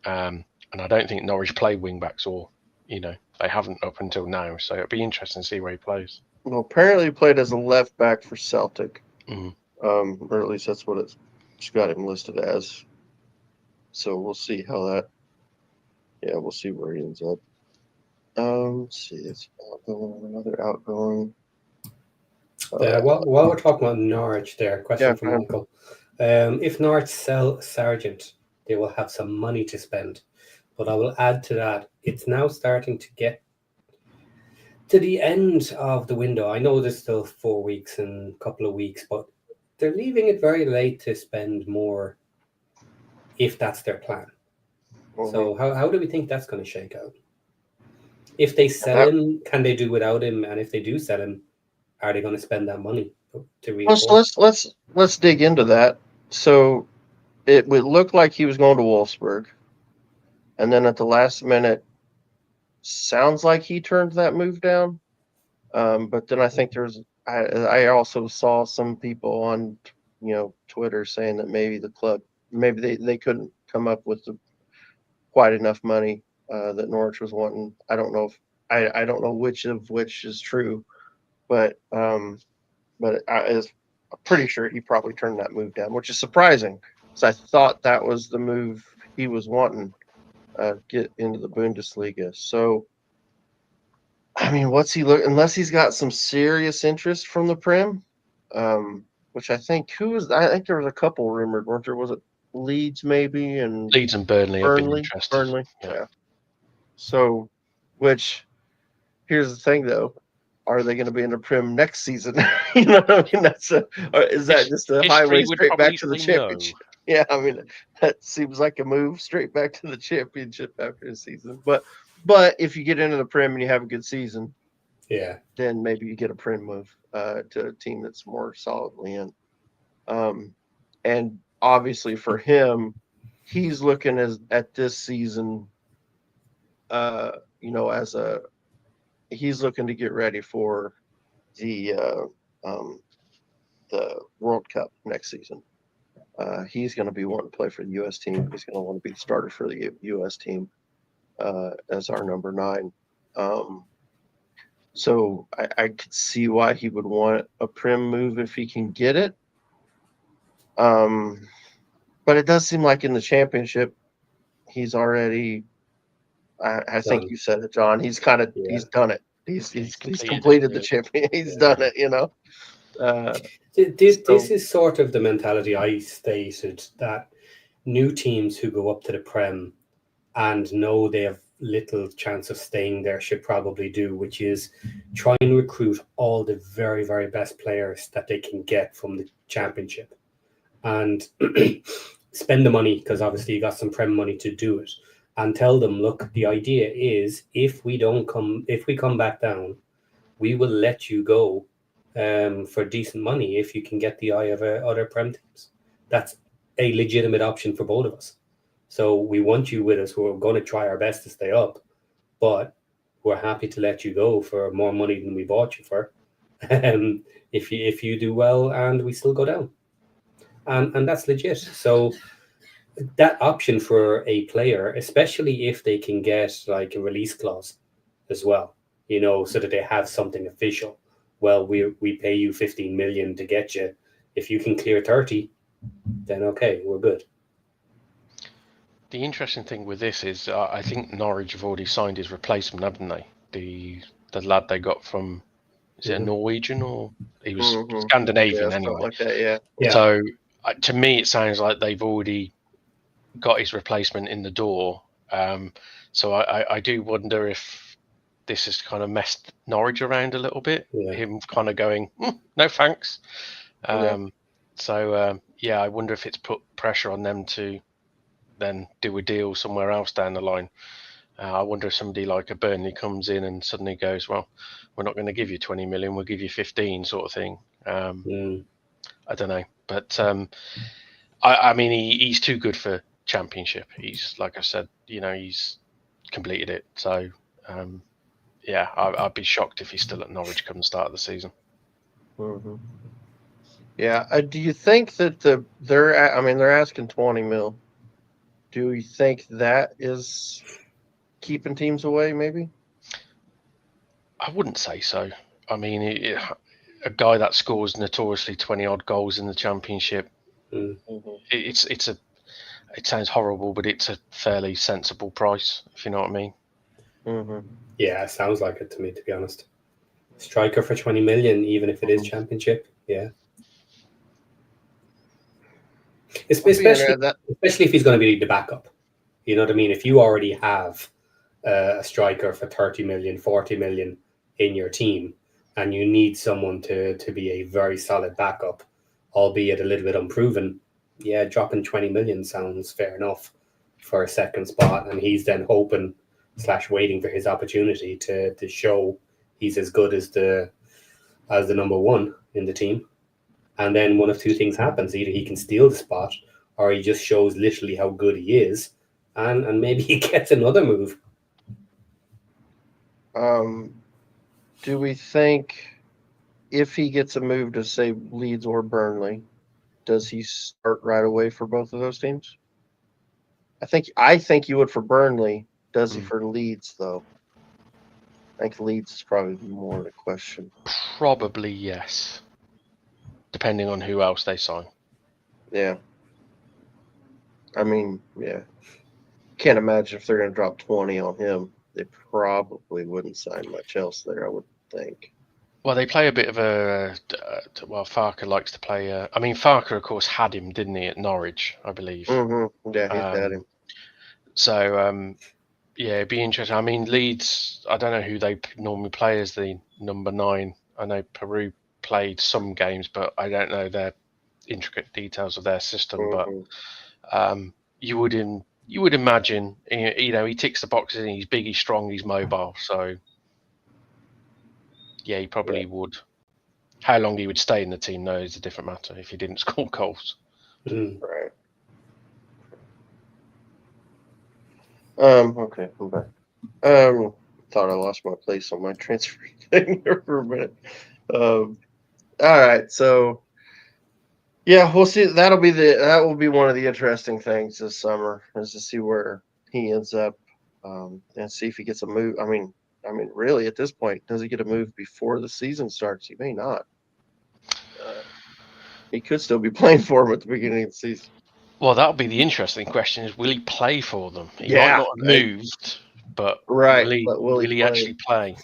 And I don't think Norwich play wing backs, or they haven't up until now. So it'd be interesting to see where he plays. Well, apparently he played as a left back for Celtic, Mhm. or at least that's what it's got him listed as. So we'll see how that. Yeah, we'll see where he ends up. Let's see, it's outgoing, another outgoing. While we're talking about Norwich, there, question from Yeah. Michael. If Norwich sell Sargent, they will have some money to spend. But I will add to that, it's now starting to get to the end of the window. I know there's still 4 weeks and a couple of weeks, but they're leaving it very late to spend more if that's their plan. So how do we think that's going to shake out? If they sell him, can they do without him? And if they do sell him, are they going to spend that money to reinforce? So let's dig into that. So it would look like he was going to Wolfsburg, and then at the last minute, sounds like he turned that move down. But then I think I also saw some people on Twitter saying that maybe the club, maybe they couldn't come up with quite enough money that Norwich was wanting. I don't know if I don't know which is true, but I'm pretty sure he probably turned that move down, which is surprising because I thought that was the move he was wanting, get into the Bundesliga. So, I mean, what's he look? Unless he's got some serious interest from the Prem, which I think I think there was a couple rumored, weren't there? Was it Leeds maybe and Leeds and Burnley have been interested. Burnley, yeah. So, which here's the thing though. Are they going to be in the Prem next season? You know what I mean? Is that just a highway straight back to the championship? No. Yeah, I mean that seems like a move straight back to the championship after the season. But if you get into the Prem and you have a good season, yeah, then maybe you get a Prem move to a team that's more solidly in. And obviously for him, he's looking at this season, he's looking to get ready for the World Cup next season. He's going to be wanting to play for the U.S. team. He's going to want to be the starter for the U.S. team as our number 9. So I could see why he would want a Prem move if he can get it. But it does seem like in the championship, he's already. I think you said it, John. He's kind of he's done it. He's completed the champion. He's done it. This is sort of the mentality I stated, that new teams who go up to the Prem and know they have little chance of staying there should probably do, which is try and recruit all the very, very best players that they can get from the championship and spend the money, because obviously you got some Prem money to do it, and tell them, look, the idea is if we come back down, we will let you go for decent money if you can get the eye of other Prem teams. That's a legitimate option for both of us. So we want you with us. We're going to try our best to stay up, but we're happy to let you go for more money than we bought you for, if you do well and we still go down. and that's legit. So that option for a player, especially if they can get like a release clause as well, so that they have something official. Well, we pay you 15 million to get you. If you can clear 30, then okay, we're good. The interesting thing with this is I think Norwich have already signed his replacement, haven't they? The lad they got from, is it a Norwegian or he was Scandinavian anyway? Like that, yeah. So to me, it sounds like they've already got his replacement in the door. So I do wonder if this has kind of messed Norwich around a little bit. Yeah. Him kind of going, no thanks. So I wonder if it's put pressure on them to then do a deal somewhere else down the line. I wonder if somebody like a Burnley comes in and suddenly goes, well, we're not going to give you 20 million, we'll give you 15 sort of thing. I don't know. But I mean, he's too good for Championship. He's, like I said, he's completed it. So, I'd be shocked if he's still at Norwich come the start of the season. Mm-hmm. Yeah. Do you think that they're asking 20 mil? Do you think that is keeping teams away, maybe? I wouldn't say so. I mean, a guy that scores notoriously 20-odd goals in the Championship, it sounds horrible, but it's a fairly sensible price, if you know what I mean. Mm-hmm. Yeah, it sounds like it to me, to be honest. Striker for 20 million, even if it is Championship, yeah. Especially if he's going to be the backup. You know what I mean? If you already have a striker for 30 million, 40 million in your team, and you need someone to be a very solid backup, albeit a little bit unproven, yeah, dropping 20 million sounds fair enough for a second spot. And he's then hoping / waiting for his opportunity to show he's as good as the number one in the team. And then one of two things happens. Either he can steal the spot, or he just shows literally how good he is, and maybe he gets another move. Do we think if he gets a move to, say, Leeds or Burnley, does he start right away for both of those teams? I think you would for Burnley. Does he for Leeds, though? I think Leeds is probably more the question. Probably yes. Depending on who else they sign. Yeah. I mean, yeah. Can't imagine if they're going to drop 20 on him. They probably wouldn't sign much else there, I would think. Well, they play a bit of Farker likes to play. Farker, of course, had him, didn't he, at Norwich, I believe. Mm-hmm. Yeah, he had him. So, it'd be interesting. I mean, Leeds, I don't know who they normally play as the number 9. I know Peru played some games, but I don't know their intricate details of their system. Mm-hmm. But you would imagine, he ticks the boxes and he's big, he's strong, he's mobile. So yeah, he probably would. How long he would stay in the team, though, is a different matter if he didn't score goals. Right. Okay, I'm back. Thought I lost my place on my transfer thing there for a minute. All right, so yeah, we'll see. That will be one of the interesting things this summer, is to see where he ends up, and see if he gets a move. I mean, really, at this point, does he get a move before the season starts? He may not. He could still be playing for him at the beginning of the season. Well, that'll be the interesting question: is will he play for them? He Yeah, might not have moved, but right. will he actually play?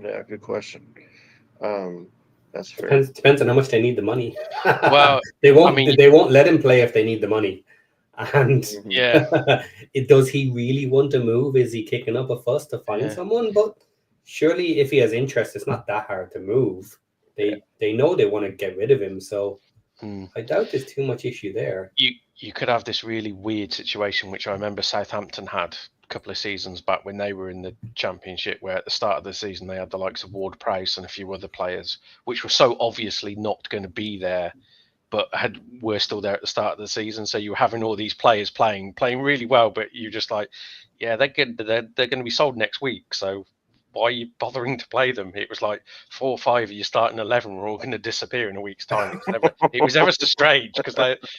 Yeah, good question. That's fair. Depends on how much they need the money. Well, they won't let him play if they need the money. And yeah, does he really want to move? Is he kicking up a fuss to find someone? But surely, if he has interest, it's not that hard to move. They know they want to get rid of him, so I doubt there's too much issue there. You could have this really weird situation, which I remember Southampton had a couple of seasons back when they were in the Championship, where at the start of the season they had the likes of Ward-Prowse and a few other players, which were so obviously not going to be there, but were still there at the start of the season. So you were having all these players playing really well, but you're just like, yeah, they're going to be sold next week. So why are you bothering to play them? It was like 4 or 5 of you starting 11 were all going to disappear in a week's time. It was ever so strange because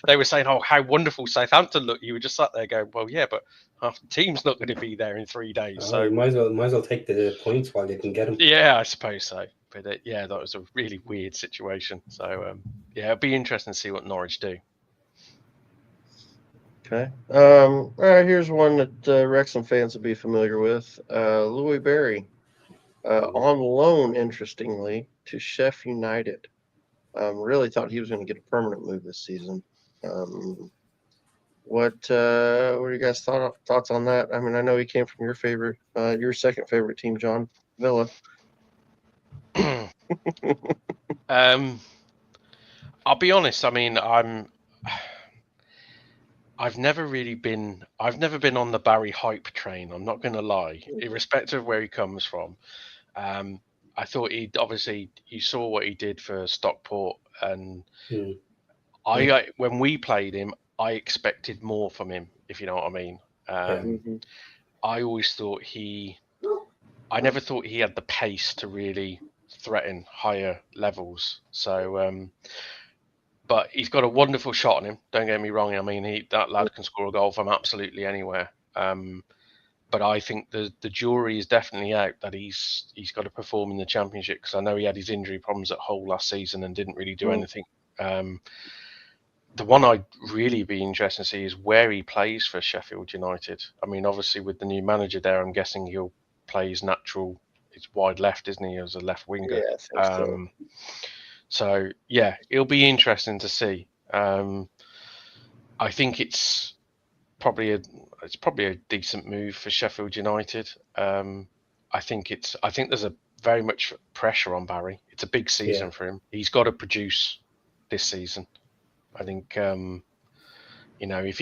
they were saying, oh, how wonderful Southampton look. You were just sat there going, well, yeah, but half the team's not going to be there in 3 days. Oh, So you might as well take the points while you can get them. yeah, I suppose so. But yeah, that was a really weird situation. So yeah, it'll be interesting to see what Norwich do. Okay. All right, here's one that Wrexham fans will be familiar with. Louis Barry, on loan, interestingly, to Sheffield United. Really thought he was going to get a permanent move this season. What are you guys' thoughts on that? I mean, I know he came from your second favorite team, John, Villa. I'll be honest. I mean, I've never been on the Barry hype train. I'm not going to lie, irrespective of where he comes from. I thought you saw what he did for Stockport, and when we played him, I expected more from him, if you know what I mean. I always thought I never thought he had the pace to really threaten higher levels. So, but he's got a wonderful shot on him. Don't get me wrong. I mean, that lad can score a goal from absolutely anywhere. But I think the jury is definitely out that he's got to perform in the Championship, because I know he had his injury problems at Hull last season and didn't really do anything. The one I'd really be interested to see is where he plays for Sheffield United. I mean, obviously with the new manager there, I'm guessing he'll play his natural. It's wide left, isn't he, as a left winger? Yeah, so yeah, it'll be interesting to see. I think it's probably a decent move for Sheffield United. I think there's a very much pressure on Barry. It's a big season for him. He's got to produce this season. I think if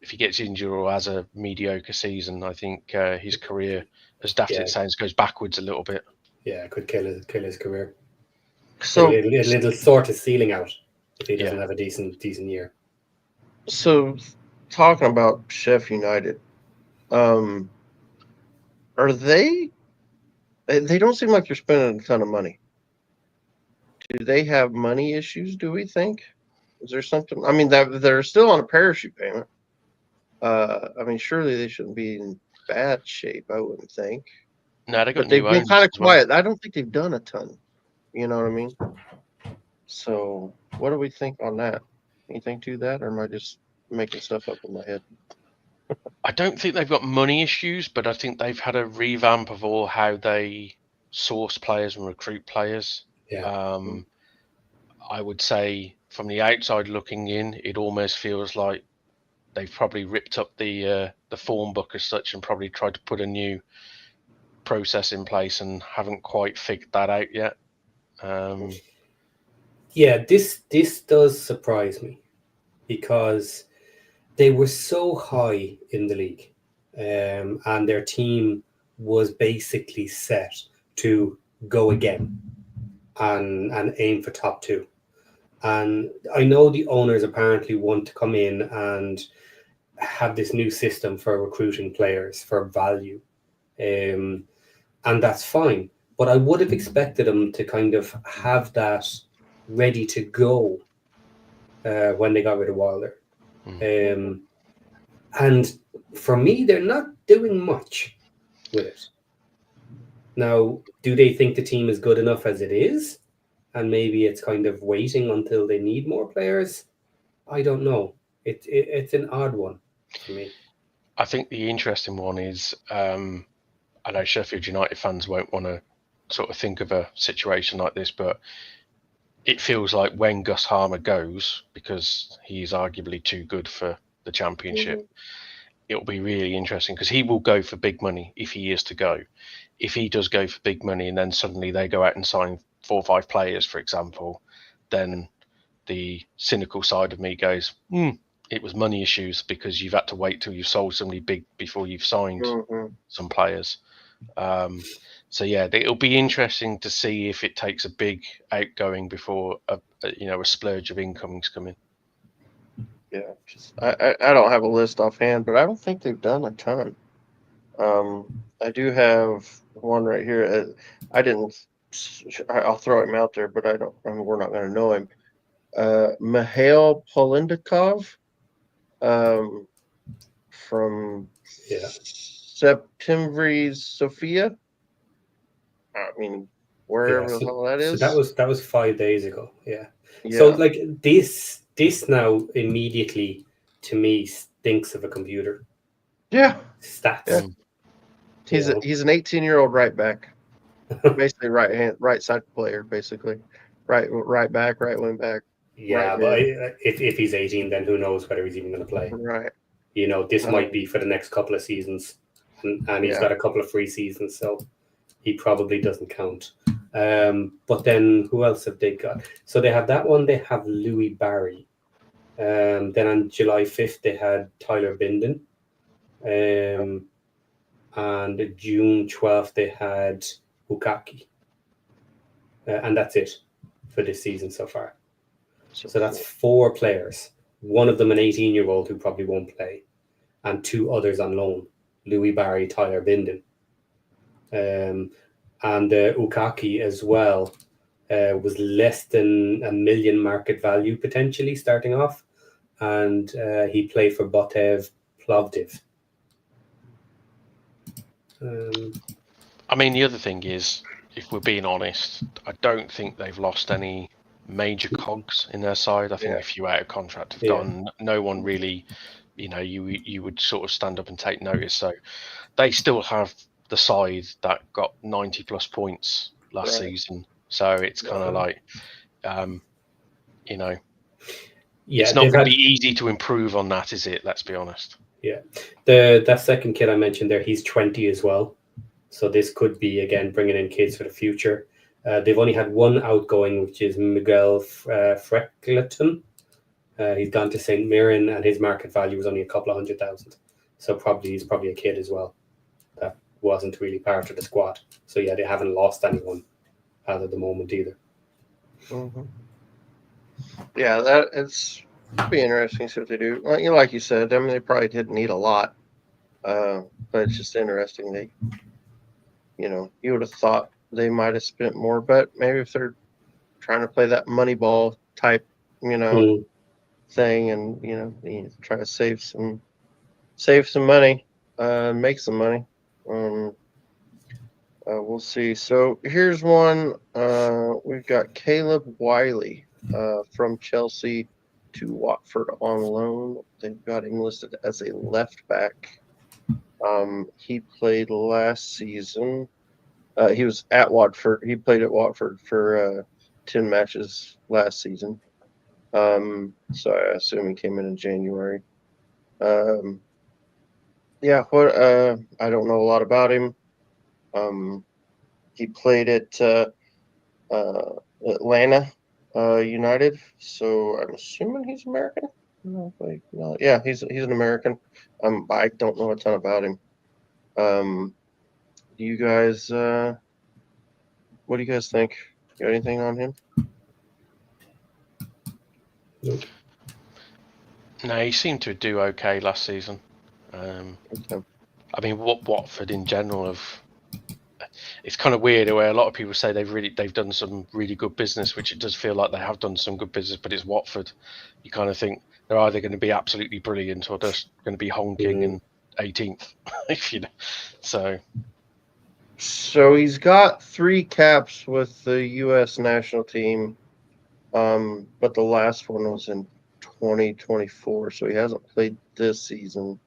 he gets injured or has a mediocre season, I think his career, as daft as it sounds, goes backwards a little bit. Yeah, it could kill his career. So it'll sort his ceiling out if he doesn't have a decent year. So, talking about Sheffield United, are they? They don't seem like they're spending a ton of money. Do they have money issues? Do we think? Is there something? I mean, they're still on a parachute payment. I mean, surely they shouldn't be in bad shape. I wouldn't think. No, but they've been kind of quiet. I don't think they've done a ton. You know what I mean? So, what do we think on that? Anything to that, or am I just making stuff up in my head? I don't think they've got money issues, but I think they've had a revamp of all how they source players and recruit players. Yeah. I would say from the outside looking in, it almost feels like they've probably ripped up the form book as such and probably tried to put a new process in place and haven't quite figured that out yet. Yeah, this does surprise me, because they were so high in the league, and their team was basically set to go again and aim for top 2. And I know the owners apparently want to come in and have this new system for recruiting players for value, and that's fine. But I would have expected them to kind of have that ready to go when they got rid of Wilder. And for me, they're not doing much with it. Now, do they think the team is good enough as it is? And maybe it's kind of waiting until they need more players? I don't know. It's an odd one for me. I think the interesting one is, I know Sheffield United fans won't want to sort of think of a situation like this, but it feels like when Gus Harmer goes, because he's arguably too good for the Championship, it'll be really interesting, because he will go for big money if he is to go. If he does go for big money and then suddenly they go out and sign 4 or 5 players, for example, then the cynical side of me goes, it was money issues because you've had to wait till you've sold somebody big before you've signed some players. So yeah, it'll be interesting to see if it takes a big outgoing before a splurge of incomings come in. Yeah, I don't have a list offhand, but I don't think they've done a ton. I do have one right here. I'll throw him out there, but we're not going to know him. Mikhail Polindikov, from Yeah. Septembri's Sofia. I mean, wherever the hell that is. So that was 5 days ago. Yeah. Yeah. So like this now immediately to me stinks of a computer. Yeah. Stats. Yeah. He's an 18-year-old right back, basically right side player, basically right back, right wing back. Yeah, right but mid. if he's 18, then who knows whether he's even going to play? Right. You know, this might be for the next couple of seasons, and he's got a couple of free seasons, so he probably doesn't count. But then who else have they got? So they have that one. They have Louis Barry. Then on July 5th, they had Tyler Binden. And June 12th, they had Vukovich. And that's it for this season so far. So that's 4 players. One of them an 18-year-old who probably won't play, and 2 others on loan: Louis Barry, Tyler Binden. And Ukaki as well was less than $1 million market value potentially starting off, and he played for Botev Plovdiv. I mean, the other thing is, if we're being honest, I don't think they've lost any major cogs in their side. I think a few out of contract have gone. No one really, you would sort of stand up and take notice. So they still have the side that got 90 plus points last season. So it's kind of like, it's not going to be easy to improve on that, is it? Let's be honest. Yeah. That second kid I mentioned there, he's 20 as well. So this could be, again, bringing in kids for the future. They've only had one outgoing, which is Miguel Freckleton. He's gone to St. Mirren, and his market value was only a couple of $100,000. So he's probably a kid as well that wasn't really part of the squad. So yeah, they haven't lost anyone as of the moment either. Mm-hmm. Yeah, it'll be interesting to see what they do. Well, like you said, I mean, they probably didn't need a lot, but it's just interesting. They, you would have thought they might have spent more, but maybe if they're trying to play that Moneyball type, thing, and try to save some money, make some money. We'll see. So here's one. We've got Caleb Wiley from Chelsea to Watford on loan. They've got him listed as a left back. He played last season. He was at Watford. He played at Watford for 10 matches last season. So I assume he came in January. I don't know a lot about him. He played at Atlanta United, so I'm assuming he's American. No, he's an American. I don't know a ton about him. Do you guys? What do you guys think? Got anything on him? Nope. No, he seemed to do okay last season. Okay. I mean, Watford in general have. It's kind of weird where a lot of people say they've done some really good business, which it does feel like they have done some good business, but it's Watford. You kind of think they're either going to be absolutely brilliant or just going to be honking in 18th, if you know. So he's got 3 caps with the U.S. national team, but the last one was in 2024, so he hasn't played this season.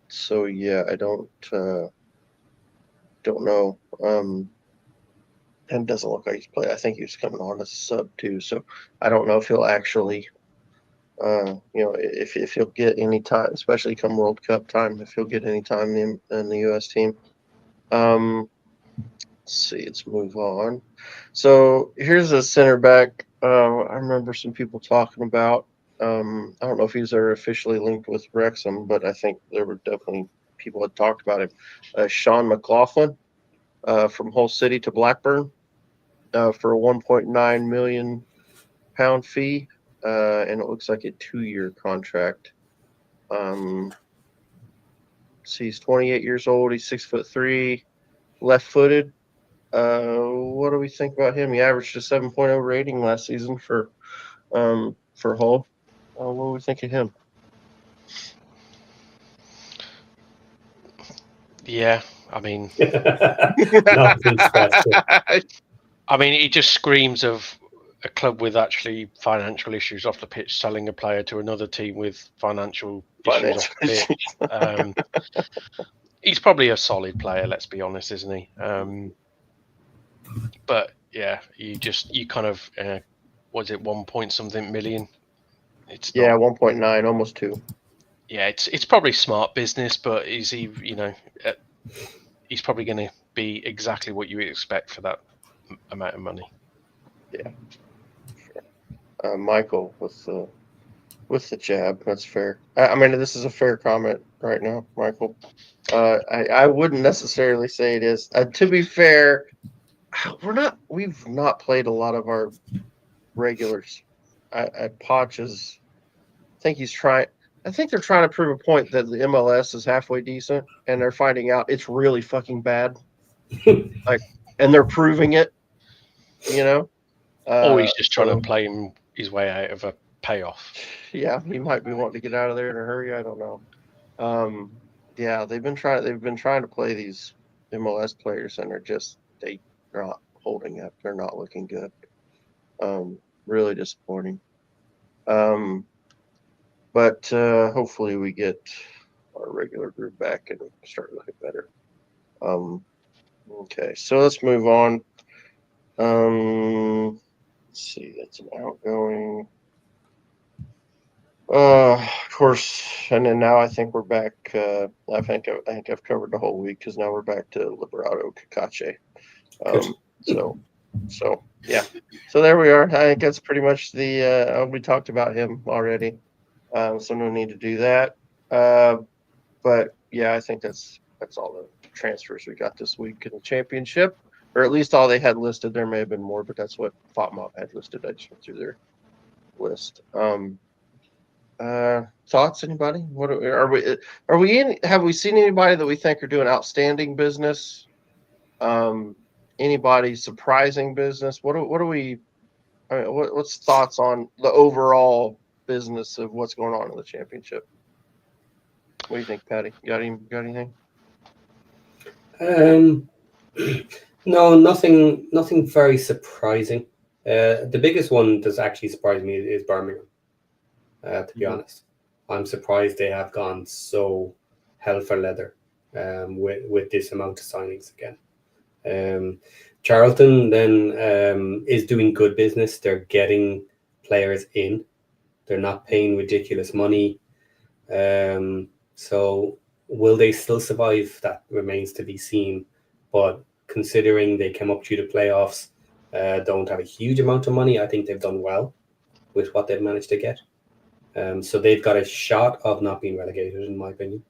So yeah, I don't know. And it doesn't look like he's played. I think he was coming on as a sub too, so I don't know if he'll actually, if he'll get any time, especially come World Cup time, if he'll get any time in the U.S. team. Let's see, let's move on. So here's a center back. I remember some people talking about. I don't know if he's ever officially linked with Wrexham, but I think there were definitely people had talked about him. Sean McLaughlin from Hull City to Blackburn for a £1.9 million fee, and it looks like a 2-year contract. He's 28 years old. He's 6'3", left-footed. What do we think about him? He averaged a 7.0 rating last season for Hull. What do we think of him? Yeah, I mean, Nothing special. I mean, he just screams of a club with actually financial issues off the pitch, selling a player to another team with financial issues off the pitch. He's probably a solid player, let's be honest, isn't he? But yeah, you kind of was it 1 point something million? It's Yeah, not, 1.9, almost 2. yeah, it's probably smart business, but is he? He's probably going to be exactly what you would expect for that amount of money. Yeah. Sure. Michael with the jab. That's fair. I mean, this is a fair comment right now, Michael. I wouldn't necessarily say it is. To be fair, we've not played a lot of our regulars. Poch is, I think they're trying to prove a point that the MLS is halfway decent, and they're finding out it's really fucking bad. And they're proving it. Or he's just trying to play his way out of a payoff. Yeah, he might be wanting to get out of there in a hurry. I don't know. Yeah, they've been trying to play these MLS players, and they're not holding up. They're not looking good. Really disappointing. But hopefully we get our regular group back and start looking better. Okay, so let's move on. Let's see, that's an outgoing. Of course, and then now I think we're back. I think I've covered the whole week because now we're back to Liberato Cacace. So yeah. So there we are. I think that's pretty much we talked about him already. So no need to do that. But yeah, I think that's all the transfers we got this week in the championship, or at least all they had listed. There may have been more, but that's what FOTMOB had listed. I just went through their list. Thoughts, anybody? What are we in? Have we seen anybody that we think are doing outstanding business? Anybody surprising business? What's thoughts on the overall business of what's going on in the championship? What do you think, Patty? Got anything? No, nothing very surprising. The biggest one that's actually surprised me is Birmingham. To be honest, I'm surprised they have gone so hell for leather with this amount of signings again. Charlton then is doing good business. They're getting players in. They're not paying ridiculous money. So will they still survive? That remains to be seen. But considering they came up through the playoffs, don't have a huge amount of money, I think they've done well with what they've managed to get. So they've got a shot of not being relegated, in my opinion.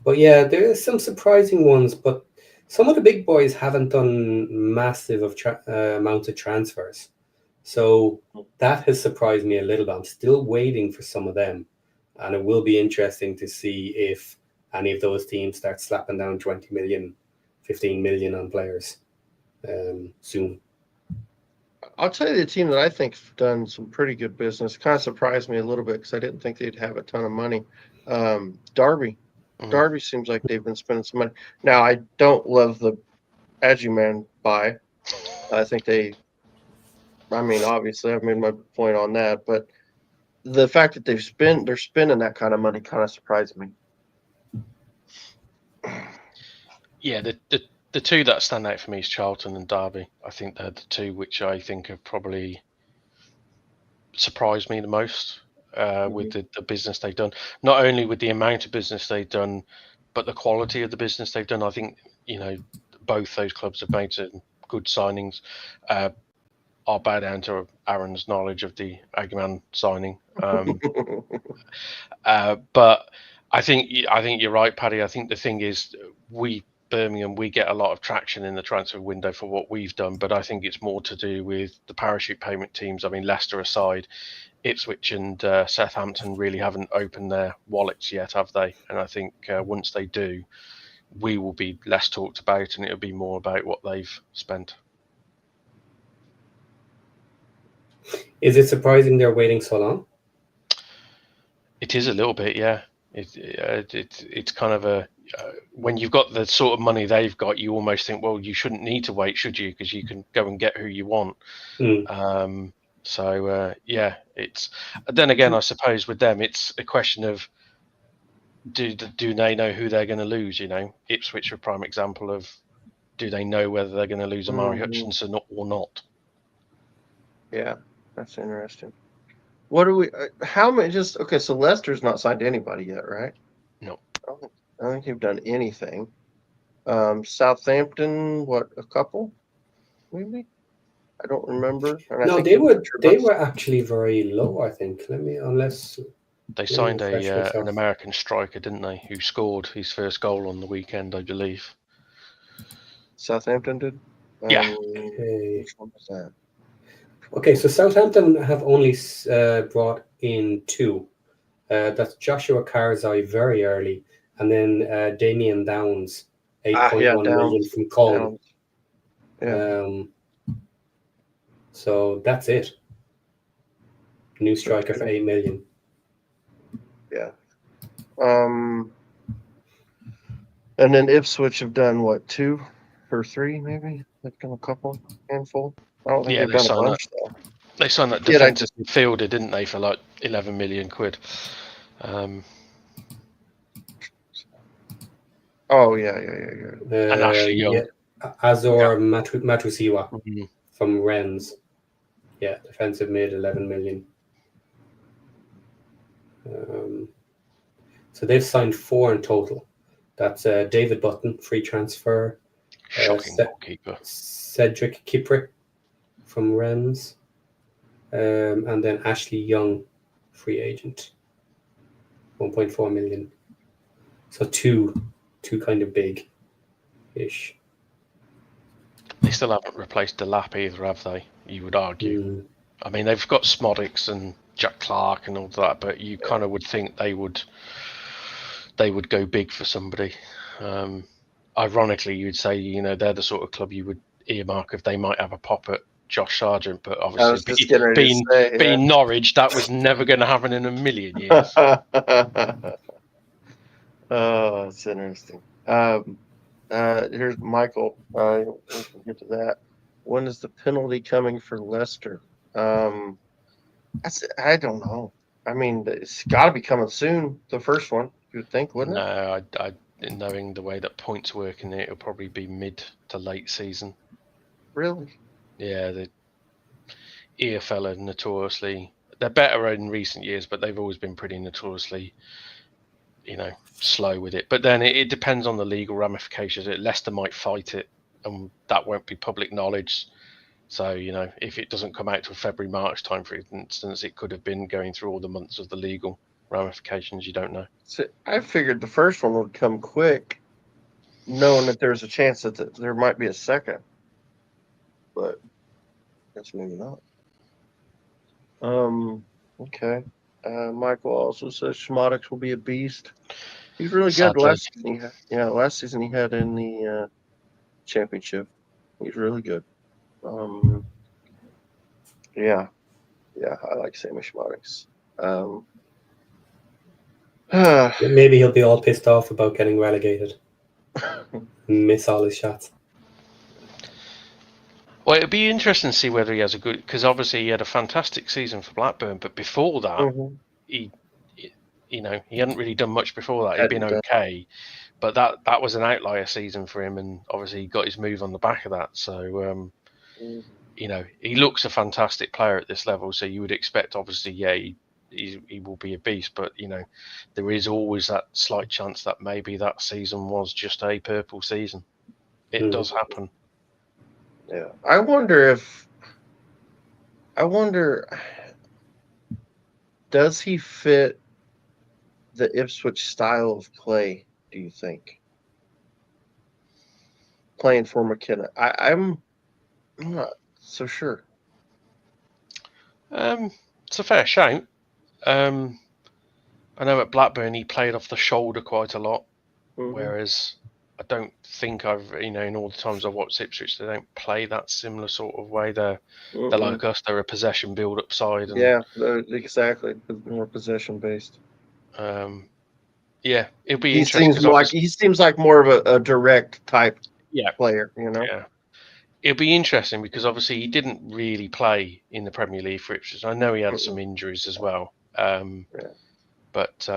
But yeah, there are some surprising ones, but some of the big boys haven't done massive amounts of transfers. So that has surprised me a little bit. I'm still waiting for some of them. And it will be interesting to see if any of those teams start slapping down 20 million, 15 million on players soon. I'll tell you the team that I think's done some pretty good business. Kind of surprised me a little bit because I didn't think they'd have a ton of money. Derby. Derby seems like they've been spending some money. Now, I don't love the Agyman buy. I think obviously I've made my point on that, but the fact that they're spending that kind of money kind of surprised me. Yeah, the two that stand out for me is Charlton and Derby. I think they're the two which I think have probably surprised me the most with the business they've done. Not only with the amount of business they've done, but the quality of the business they've done. I think, both those clubs have made some good signings. I'll bow down to Aaron's knowledge of the Agyman signing. But I think you're right, Paddy. I think the thing is, Birmingham, we get a lot of traction in the transfer window for what we've done, but I think it's more to do with the parachute payment teams. I mean, Leicester aside, Ipswich and Southampton really haven't opened their wallets yet, have they? And I think once they do, we will be less talked about, and it'll be more about what they've spent. Is it surprising they're waiting so long? It is a little bit, yeah. It's kind of a when you've got the sort of money they've got, you almost think, well, you shouldn't need to wait, should you? Because you can go and get who you want. So yeah, it's. Then again, I suppose with them, it's a question of do they know who they're going to lose? You know, Ipswich are a prime example of do they know whether they're going to lose Amari Hutchinson or not? Yeah, that's interesting. What do we? How many? Just okay. So Leicester's not signed anybody yet, right? No. I don't think they've done anything. Southampton, what? A couple, maybe. I don't remember. And No, I think they were actually very low. I think. They signed refresh myself. an American striker, didn't they? Who scored his first goal on the weekend, I believe. Southampton did. Yeah. Okay. Which one was that? Okay, so Southampton have only brought in 2. That's Joshua Karzai very early, and then Damian Downs, 8.1 million from Kelman. Yeah. So that's it. New striker for 8 million. Yeah. And then Ipswich have done what, 2 or 3 maybe? They've done a couple, handful. I don't think they've done a bunch though. They signed that defensive midfielder, didn't they, for like 11 million quid? Oh yeah. And Ashley Young. Yeah. Azor Matusiwa from Rennes. Yeah, defensive mid, 11 million. So they've signed 4 in total. That's David Button, free transfer. Shocking goalkeeper. Cedric Kipre from Rennes. And then Ashley Young, free agent. 1.4 million. So two kind of big-ish. They still haven't replaced Delap either, have they? You would argue. I mean, they've got Smodics and Jack Clark and all that, but you kind of would think they would go big for somebody. Ironically, you'd say, you know, they're the sort of club you would earmark if they might have a pop at Josh Sargent, but obviously being Norwich, that was never going to happen in a million years. Oh, it's interesting. Here's Michael. We can get to that. When is the penalty coming for Leicester? I don't know. I mean, it's got to be coming soon. The first one, you would think, wouldn't it? No, I knowing the way that points work in it, it'll probably be mid to late season. Really? Yeah, the EFL are notoriously, they're better in recent years, but they've always been pretty notoriously, you know, slow with it. But then it depends on the legal ramifications. Leicester might fight it, and that won't be public knowledge. So, you know, if it doesn't come out till February, March time, for instance, it could have been going through all the months of the legal ramifications. You don't know. So I figured the first one would come quick, knowing that there's a chance that there might be a second. But I guess maybe not. Okay. Michael also says Schmodics will be a beast. He's really good. Last season he had in the championship. He's really good. Yeah, I like Sammy Schmodics. Maybe he'll be all pissed off about getting relegated. Miss all his shots. Well, it'd be interesting to see whether he has a good, because obviously he had a fantastic season for Blackburn, but before that, he hadn't really done much before that. He'd been okay, but that was an outlier season for him, and obviously he got his move on the back of that. So, you know, he looks a fantastic player at this level. So you would expect, obviously, he will be a beast. But you know, there is always that slight chance that maybe that season was just a purple season. It does happen. Yeah, I wonder, does he fit the Ipswich style of play, do you think? Playing for McKenna. I'm not so sure. It's a fair shout. I know at Blackburn he played off the shoulder quite a lot, whereas I don't think in all the times I've watched Ipswich, they don't play that similar sort of way. They're like us. They're a possession build-up side. And, yeah, exactly. More possession based. Yeah, it'll be He interesting. Seems like more of a direct type Yeah. player, you know. Yeah. It'll be interesting because obviously he didn't really play in the Premier League for Ipswich. I know he had some injuries as well. But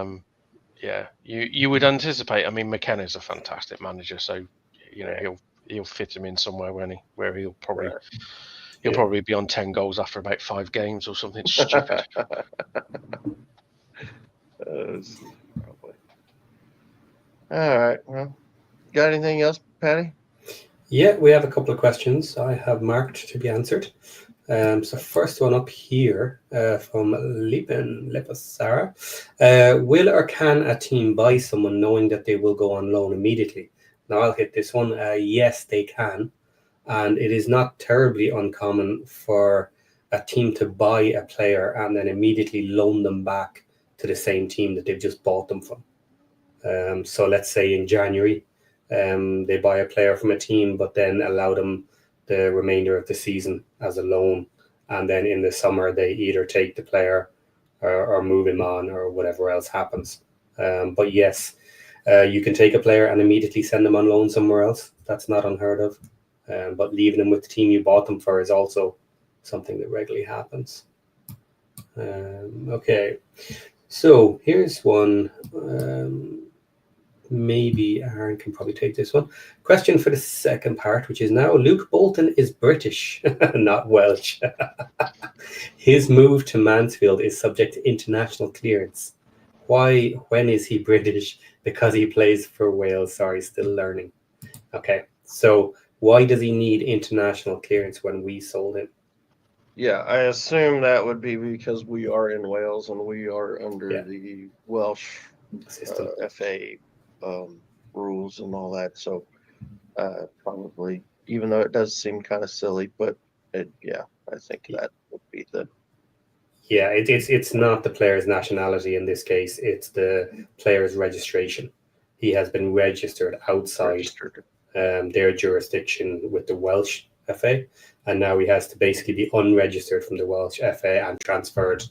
yeah, you would anticipate. I mean, McKenna's a fantastic manager, so he'll fit him in somewhere where he'll probably be on 10 goals after about 5 games or something stupid. Probably. All right. Well, got anything else, Patty? Yeah, we have a couple of questions I have marked to be answered. So first one up here from Lepasara. Will or can a team buy someone knowing that they will go on loan immediately? Now I'll hit this one. Yes, they can. And it is not terribly uncommon for a team to buy a player and then immediately loan them back to the same team that they've just bought them from. So let's say in January, they buy a player from a team, but then allow them the remainder of the season as a loan. And then in the summer, they either take the player or move him on or whatever else happens. But yes, you can take a player and immediately send them on loan somewhere else. That's not unheard of. But leaving them with the team you bought them for is also something that regularly happens. Okay, so here's one. Maybe Aaron can probably take this one. Question for the second part, which is now Luke Bolton is British, not Welsh. His move to Mansfield is subject to international clearance. Why, when is he British? Because he plays for Wales. Sorry, still learning. Okay, so why does he need international clearance when we sold him? Yeah, I assume that would be because we are in Wales and we are under the Welsh system. FA rules and all that. So probably, even though it does seem kind of silly, but I think that would be the. Yeah, it's not the player's nationality in this case. It's the player's registration. He has been registered outside their jurisdiction with the Welsh FA, and now he has to basically be unregistered from the Welsh FA and transferred,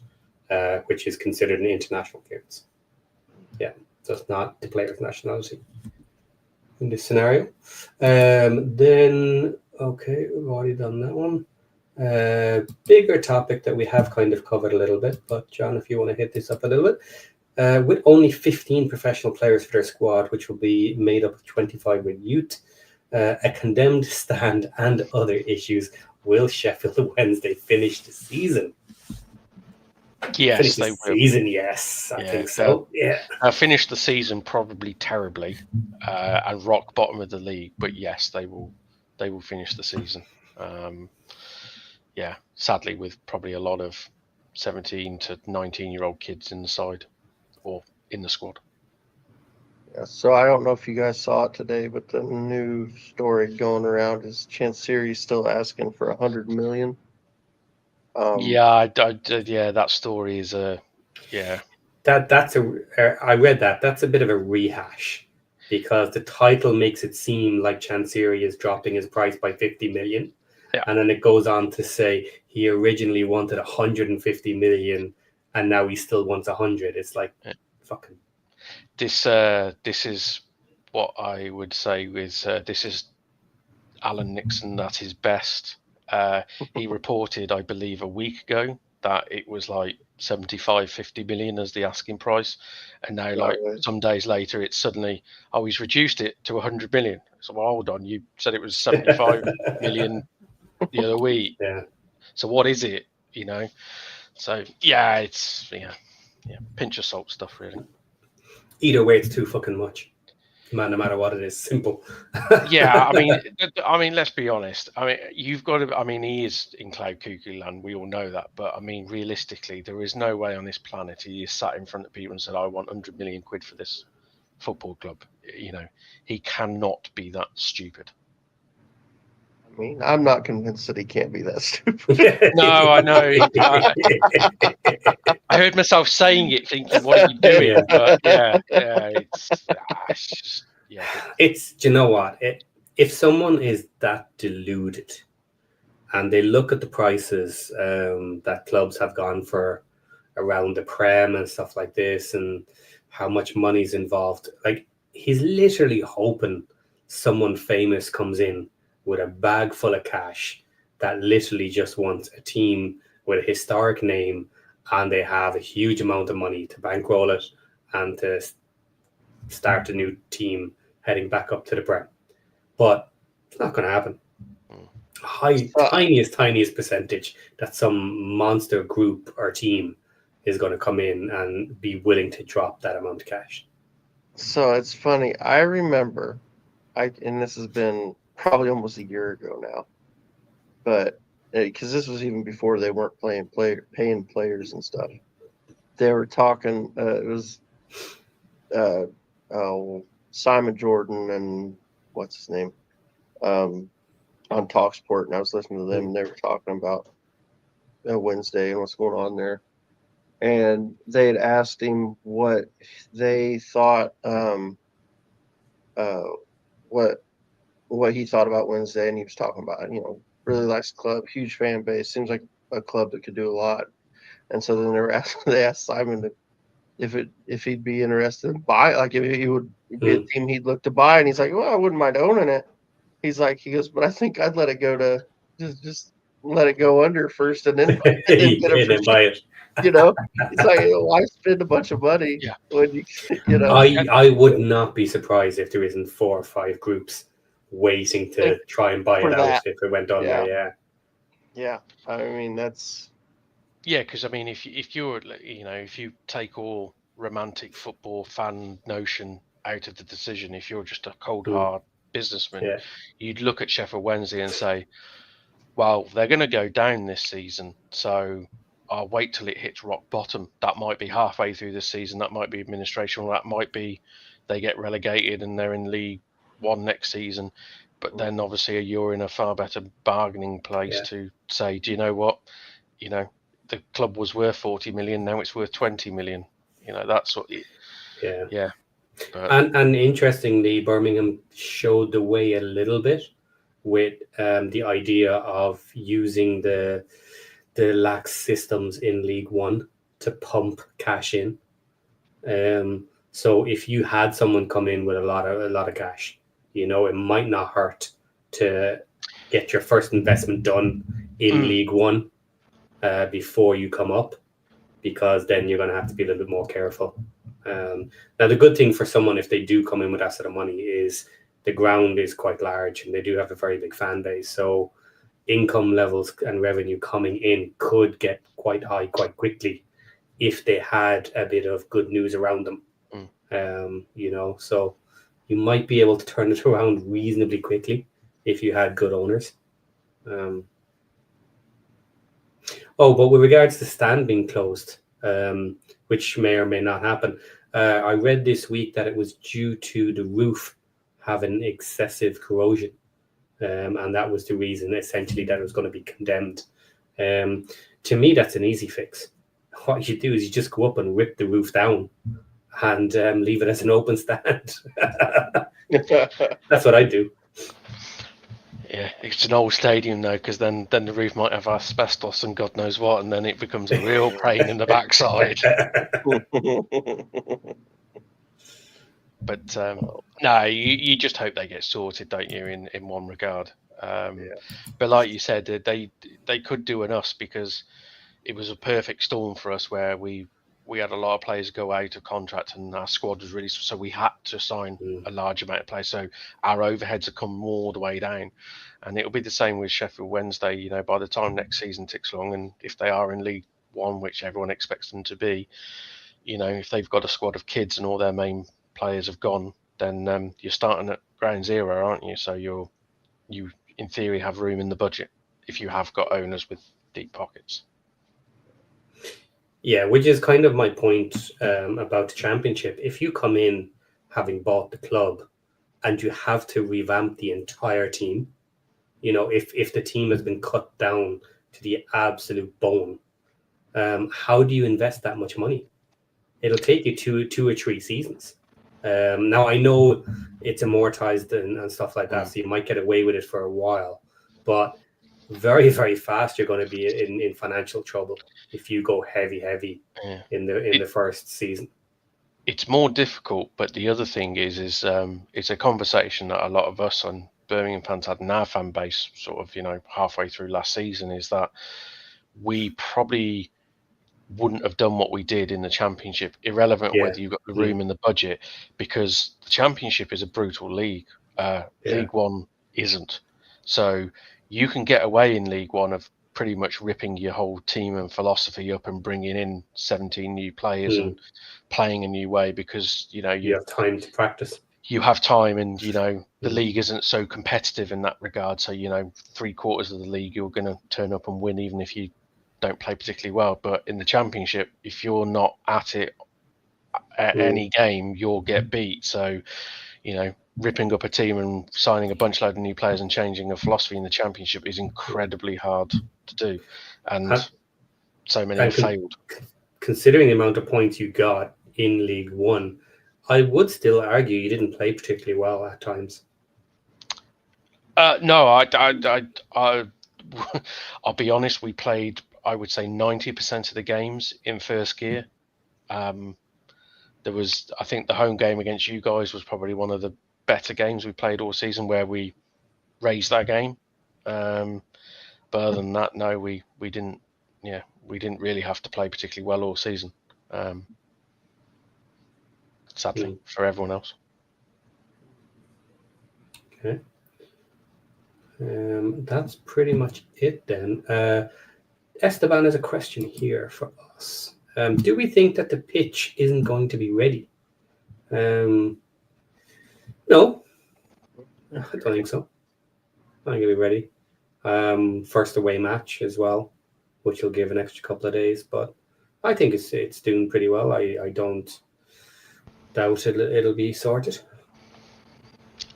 which is considered an international clearance. Yeah, so it's not the player's nationality in this scenario. Then, okay, we've already done that one. Bigger topic that we have kind of covered a little bit, but John, if you want to hit this up a little bit. With only 15 professional players for their squad, which will be made up of 25 with youth, a condemned stand and other issues, will Sheffield Wednesday finish the season? Yes, they will. Season, yes, I think so. Yeah, I finished the season probably terribly and rock bottom of the league, but yes, they will finish the season. Sadly, with probably a lot of 17 to 19-year-old kids in the side or in the squad. Yeah, so I don't know if you guys saw it today, but the new story going around is Chansiri still asking for 100 million. That story is That's I read that. That's a bit of a rehash because the title makes it seem like Chansiri is dropping his price by 50 million. Yeah. And then it goes on to say he originally wanted 150 million and now he still wants 100. It's like fucking. This is what I would say with this is Alan Nixon at his best. He reported, I believe, a week ago that it was like 50 million as the asking price, and now some days later it's suddenly he's reduced it to 100 million. So well, hold on, you said it was 75 million the other week. Yeah. So what is it? So it's pinch of salt stuff really. Either way, it's too fucking much. Man, no matter what it is, simple. Yeah, I mean, let's be honest. I mean, you've got to. I mean, he is in cloud cuckoo land. We all know that. But I mean, realistically, there is no way on this planet he is sat in front of people and said, "I want 100 million quid for this football club." He cannot be that stupid. I mean, I'm not convinced that he can't be that stupid. No, I know. I heard myself saying it, thinking, "What are you doing?" But it's just It's, do you know what? If someone is that deluded and they look at the prices that clubs have gone for around the Prem and stuff like this and how much money's involved, like, he's literally hoping someone famous comes in with a bag full of cash that literally just wants a team with a historic name, and they have a huge amount of money to bankroll it and to start a new team heading back up to the Prem. But it's not going to happen. Tiniest percentage that some monster group or team is going to come in and be willing to drop that amount of cash. So it's funny. I remember, and this has been probably almost a year ago now, but because this was even before they weren't paying players and stuff. They were talking. It was Simon Jordan and what's his name on TalkSport, and I was listening to them, and they were talking about Wednesday and what's going on there. And they had asked him what they thought, what he thought about Wednesday, and he was talking about, really likes the club, huge fan base, seems like a club that could do a lot. And so then they asked Simon if he'd be interested in buy, like if he would be a team he'd look to buy, and he's like, well, I wouldn't mind owning it. He goes, but I think I'd let it go to just let it go under first, and then buy it. It's like, why spend a bunch of money when I would not be surprised if there isn't 4 or 5 groups waiting to try and buy it out if it went under. Yeah, I mean that's. Yeah, because I mean, if you're, if you take all romantic football fan notion out of the decision, if you're just a cold hard businessman, you'd look at Sheffield Wednesday and say, well, they're going to go down this season, so I'll wait till it hits rock bottom. That might be halfway through the season. That might be administration. That might be they get relegated and they're in League One next season. But then obviously you're in a far better bargaining place to say, do you know what? The club was worth 40 million. Now it's worth 20 million. That's what. Yeah. But, and interestingly, Birmingham showed the way a little bit with the idea of using the lax systems in League One to pump cash in. So if you had someone come in with a lot of cash, it might not hurt to get your first investment done in League One before you come up, because then you're going to have to be a little bit more careful. Now, the good thing for someone, if they do come in with that sort of money, is the ground is quite large and they do have a very big fan base. So income levels and revenue coming in could get quite high quite quickly if they had a bit of good news around them. So you might be able to turn it around reasonably quickly if you had good owners. But with regards to stand being closed, which may or may not happen, I read this week that it was due to the roof having excessive corrosion. And that was the reason, essentially, that it was going to be condemned. To me, that's an easy fix. What you do is you just go up and rip the roof down and leave it as an open stand. That's what I do. Yeah, it's an old stadium though, because then the roof might have asbestos and God knows what, and then it becomes a real pain in the backside. But no, you just hope they get sorted, don't you? In one regard, but like you said, they could do an us, because it was a perfect storm for us where we had a lot of players go out of contract and our squad was really, so we had to sign a large amount of players. So our overheads have come all the way down, and it'll be the same with Sheffield Wednesday. By the time next season ticks along, and if they are in League One, which everyone expects them to be, if they've got a squad of kids and all their main players have gone, then you're starting at ground zero, aren't you? So you in theory have room in the budget if you have got owners with deep pockets. Yeah, which is kind of my point about the Championship. If you come in having bought the club and you have to revamp the entire team, if the team has been cut down to the absolute bone, how do you invest that much money? It'll take you two or three seasons. Now, I know it's amortized and stuff like that, so you might get away with it for a while, but very, very fast you're going to be in financial trouble if you go heavy in the first season. It's more difficult, but the other thing is it's a conversation that a lot of us on Birmingham fans had in our fan base sort of, halfway through last season, is that we probably wouldn't have done what we did in the Championship, irrelevant whether you've got the room and the budget, because the Championship is a brutal league. League One isn't. So you can get away in League One of pretty much ripping your whole team and philosophy up and bringing in 17 new players and playing a new way, because you have time to practice. You have time, and the league isn't so competitive in that regard. So 3/4 of the league you're going to turn up and win, even if you don't play particularly well. But in the Championship, if you're not at it at any game, you'll get beat. So ripping up a team and signing a bunch load of new players and changing a philosophy in the Championship is incredibly hard to do, and so many have failed. Considering the amount of points you got in League One, I would still argue you didn't play particularly well at times. No, I'll be honest. We played, I would say, 90% of the games in first gear. There was, I think, the home game against you guys was probably one of the better games we played all season, where we raised that game. But other than that, no, we didn't. Yeah, we didn't really have to play particularly well all season. Sadly for everyone else. Okay. That's pretty much it then. Esteban has a question here for us. Do we think that the pitch isn't going to be ready? No, I don't think so. I think it'll be ready. First away match as well, which will give an extra couple of days. But I think it's doing pretty well. I don't doubt it'll be sorted.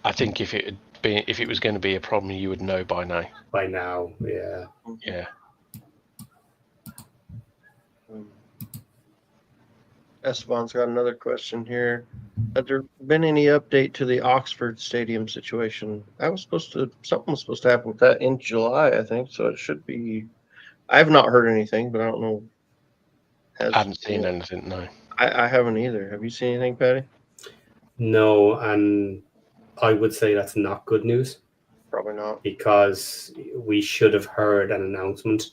I think if it was going to be a problem, you would know by now. By now, yeah. Yeah. Esteban's got another question here. Has there been any update to the Oxford Stadium situation? Something was supposed to happen with that in July, I think. So it should be. I have not heard anything, but I don't know. I haven't seen anything. No, I haven't either. Have you seen anything, Patty? No, and I would say that's not good news. Probably not, because we should have heard an announcement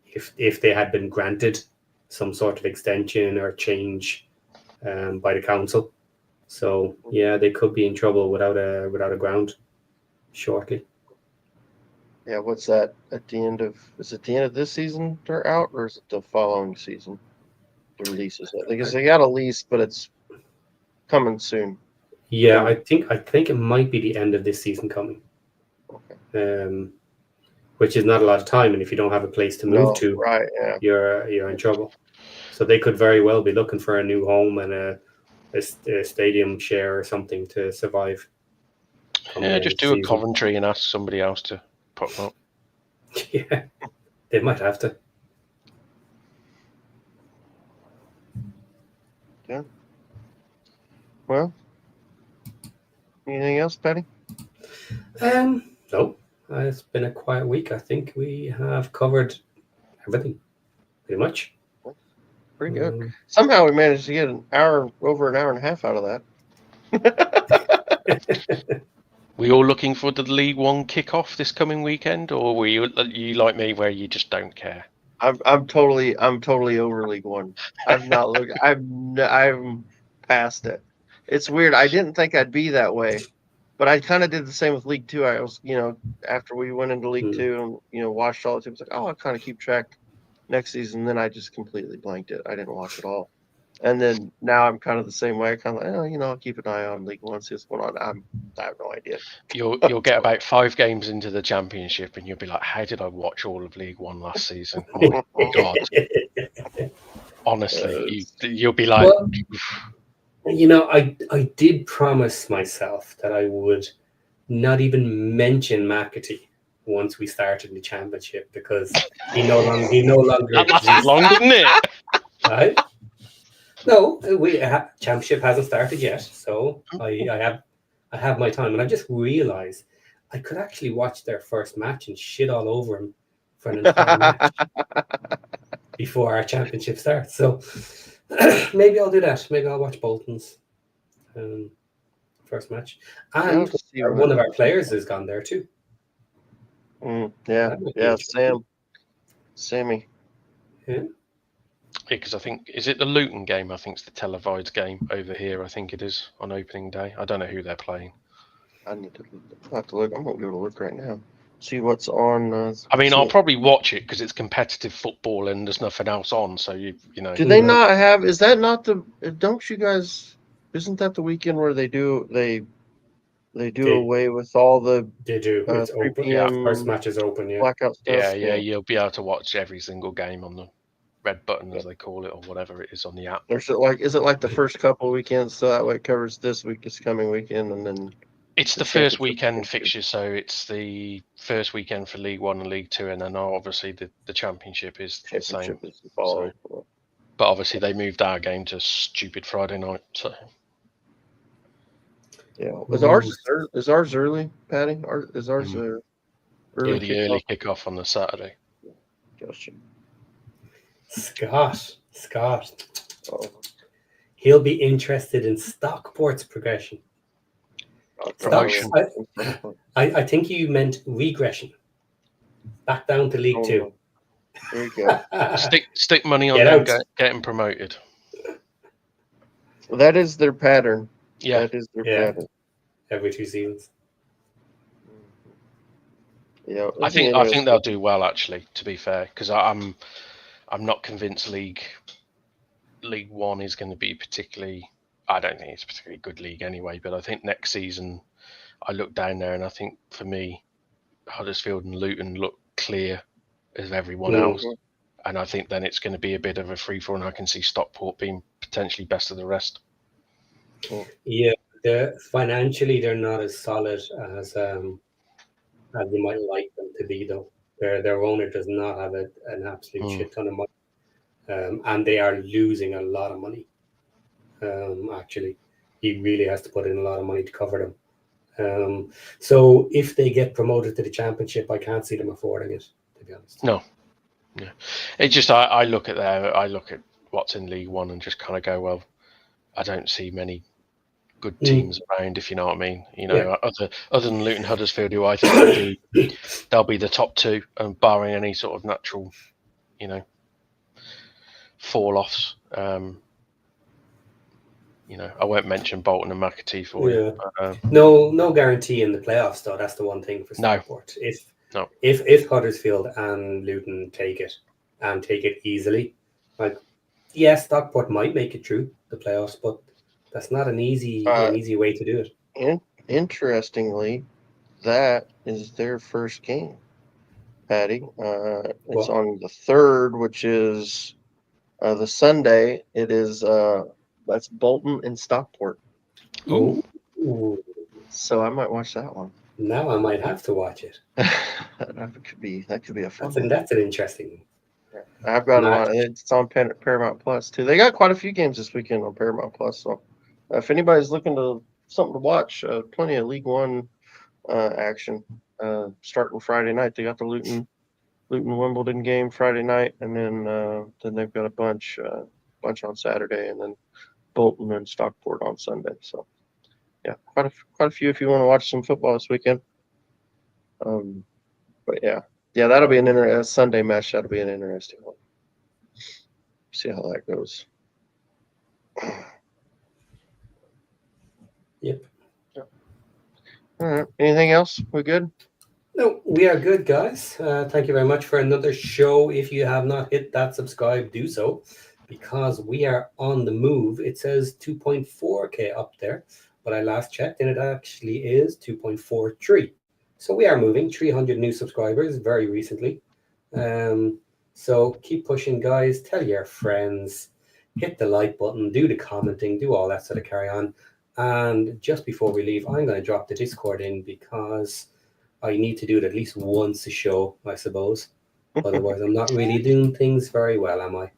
if they had been granted some sort of extension or change by the council. So yeah, they could be in trouble without a ground shortly. Yeah, what's that? Is it the end of this season they're out, or is it the following season? The releases it because they got a lease, but it's coming soon. Yeah, I think it might be the end of this season coming. Okay. Which is not a lot of time, and if you don't have a place to move to, right, yeah, you're in trouble. So they could very well be looking for a new home and a stadium share or something to survive. Yeah, just do a Coventry and ask somebody else to pop them up. Yeah, they might have to. Yeah. Well, anything else, Patty? No. It's been a quiet week. I think we have covered everything, pretty much. Pretty good. Somehow we managed to get over an hour and a half out of that. We all looking for the League One kickoff this coming weekend, or were you like me, where you just don't care? I'm totally over League One. I've not looked. I'm past it. It's weird. I didn't think I'd be that way. But I kind of did the same with League Two. I was, after we went into League Two and, watched all the teams, like, I'll kind of keep track next season. Then I just completely blanked it. I didn't watch it all. And then now I'm kind of the same way. Kind of like, I'll keep an eye on League One, see what's going on. I have no idea. You'll get about 5 games into the Championship and you'll be like, how did I watch all of League One last season? Oh my God. Honestly, you'll be like... Well, I did promise myself that I would not even mention McAtee once we started the championship because he no longer That lasted exists, long, didn't it? right? No, championship hasn't started yet, so I have my time, and I just realised I could actually watch their first match and shit all over him for an entire match before our championship starts. So maybe I'll do that. Maybe I'll watch Bolton's first match, and one of our players has gone there too. Sammy. Yeah. Because I think, is it the Luton game? I think it's the televised game over here. I think it is on opening day. I don't know who they're playing. I need to have to look. I'm going to go to look right now. See what's on. I mean, I'll probably watch it because it's competitive football and there's nothing else on. So you know. Do they not have? Is that not the? Don't you guys? Isn't that the weekend where they do away with all the? They do. It's 3 open. p.m. First match is open. Yeah. Blackout stuff. Yeah. You'll be able to watch every single game on the red button, as they call it, or whatever it is on the app. Is it like the first couple of weekends, so that way it covers this coming weekend, and then it's the first weekend fixture, so it's the first weekend for League One and League Two, and then obviously the Championship is the same. But obviously they moved our game to stupid Friday night. So yeah, is ours early, Patty? Is ours early kickoff on the Saturday? Gotcha. Scott. Oh. He'll be interested in Stockport's progression. I think you meant regression. Back down to League Two. There you go. Stick money on them getting promoted. That is their pattern. Yeah. That is their pattern. Every 2 seasons. Yeah. I think they'll do well, actually, to be fair, because I'm not convinced League One is going to be particularly. I don't think it's a particularly good league anyway. But I think next season, I look down there and I think for me, Huddersfield and Luton look clear of everyone else, and I think then it's going to be a bit of a free for all. And I can see Stockport being potentially best of the rest. Yeah, financially they're not as solid as you might like them to be, though. Their owner does not have an absolute shit ton of money, and they are losing a lot of money. Actually, he really has to put in a lot of money to cover them. So if they get promoted to the Championship, I can't see them affording it, to be honest. No, yeah. It's just I look at what's in League One and just kind of go, well, I don't see many good teams around, if you know what I mean. You know, other than Luton, Huddersfield, who I think they'll be the top 2, and barring any sort of natural, fall-offs. I won't mention Bolton and McAtee for you. No guarantee in the playoffs, though. That's the one thing for Stockport. If Huddersfield and Luton take it easily, Stockport might make it through the playoffs, but that's not an easy way to do it. Interestingly, that is their first game, Patty. It's on the 3rd, which is the Sunday. It is that's Bolton and Stockport. Ooh. So I might watch that one. Now I might have to watch it. that could be a fun one. That's an interesting one. Yeah. I've got a lot. It's on Paramount Plus too. They got quite a few games this weekend on Paramount Plus. So if anybody's looking to something to watch, plenty of League One action. Starting Friday night, they got the Luton Wimbledon game Friday night, and then they've got a bunch on Saturday, and then Bolton and Stockport on Sunday. So yeah, quite a few if you want to watch some football this weekend. But yeah, that'll be a Sunday match. That'll be an interesting one. See how that goes. Yep. All right. Anything else? We good? No, we are good, guys. Thank you very much for another show. If you have not hit that subscribe, do so, because we are on the move. It says 2.4K up there, but I last checked and it actually is 2.43. So we are moving. 300 new subscribers very recently. So keep pushing, guys. Tell your friends. Hit the like button. Do the commenting. Do all that sort of carry on. And just before we leave, I'm going to drop the Discord in because I need to do it at least once a show, I suppose. Otherwise, I'm not really doing things very well, am I?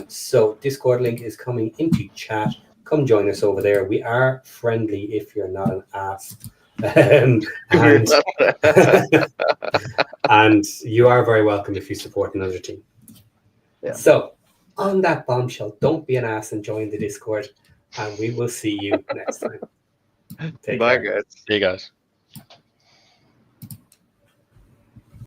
So Discord link is coming into chat. Come join us over there. We are friendly if you're not an ass. And and you are very welcome if you support another team. Yeah. So on that bombshell, don't be an ass and join the Discord, and we will see you next time. Take Bye, care. guys. See you guys.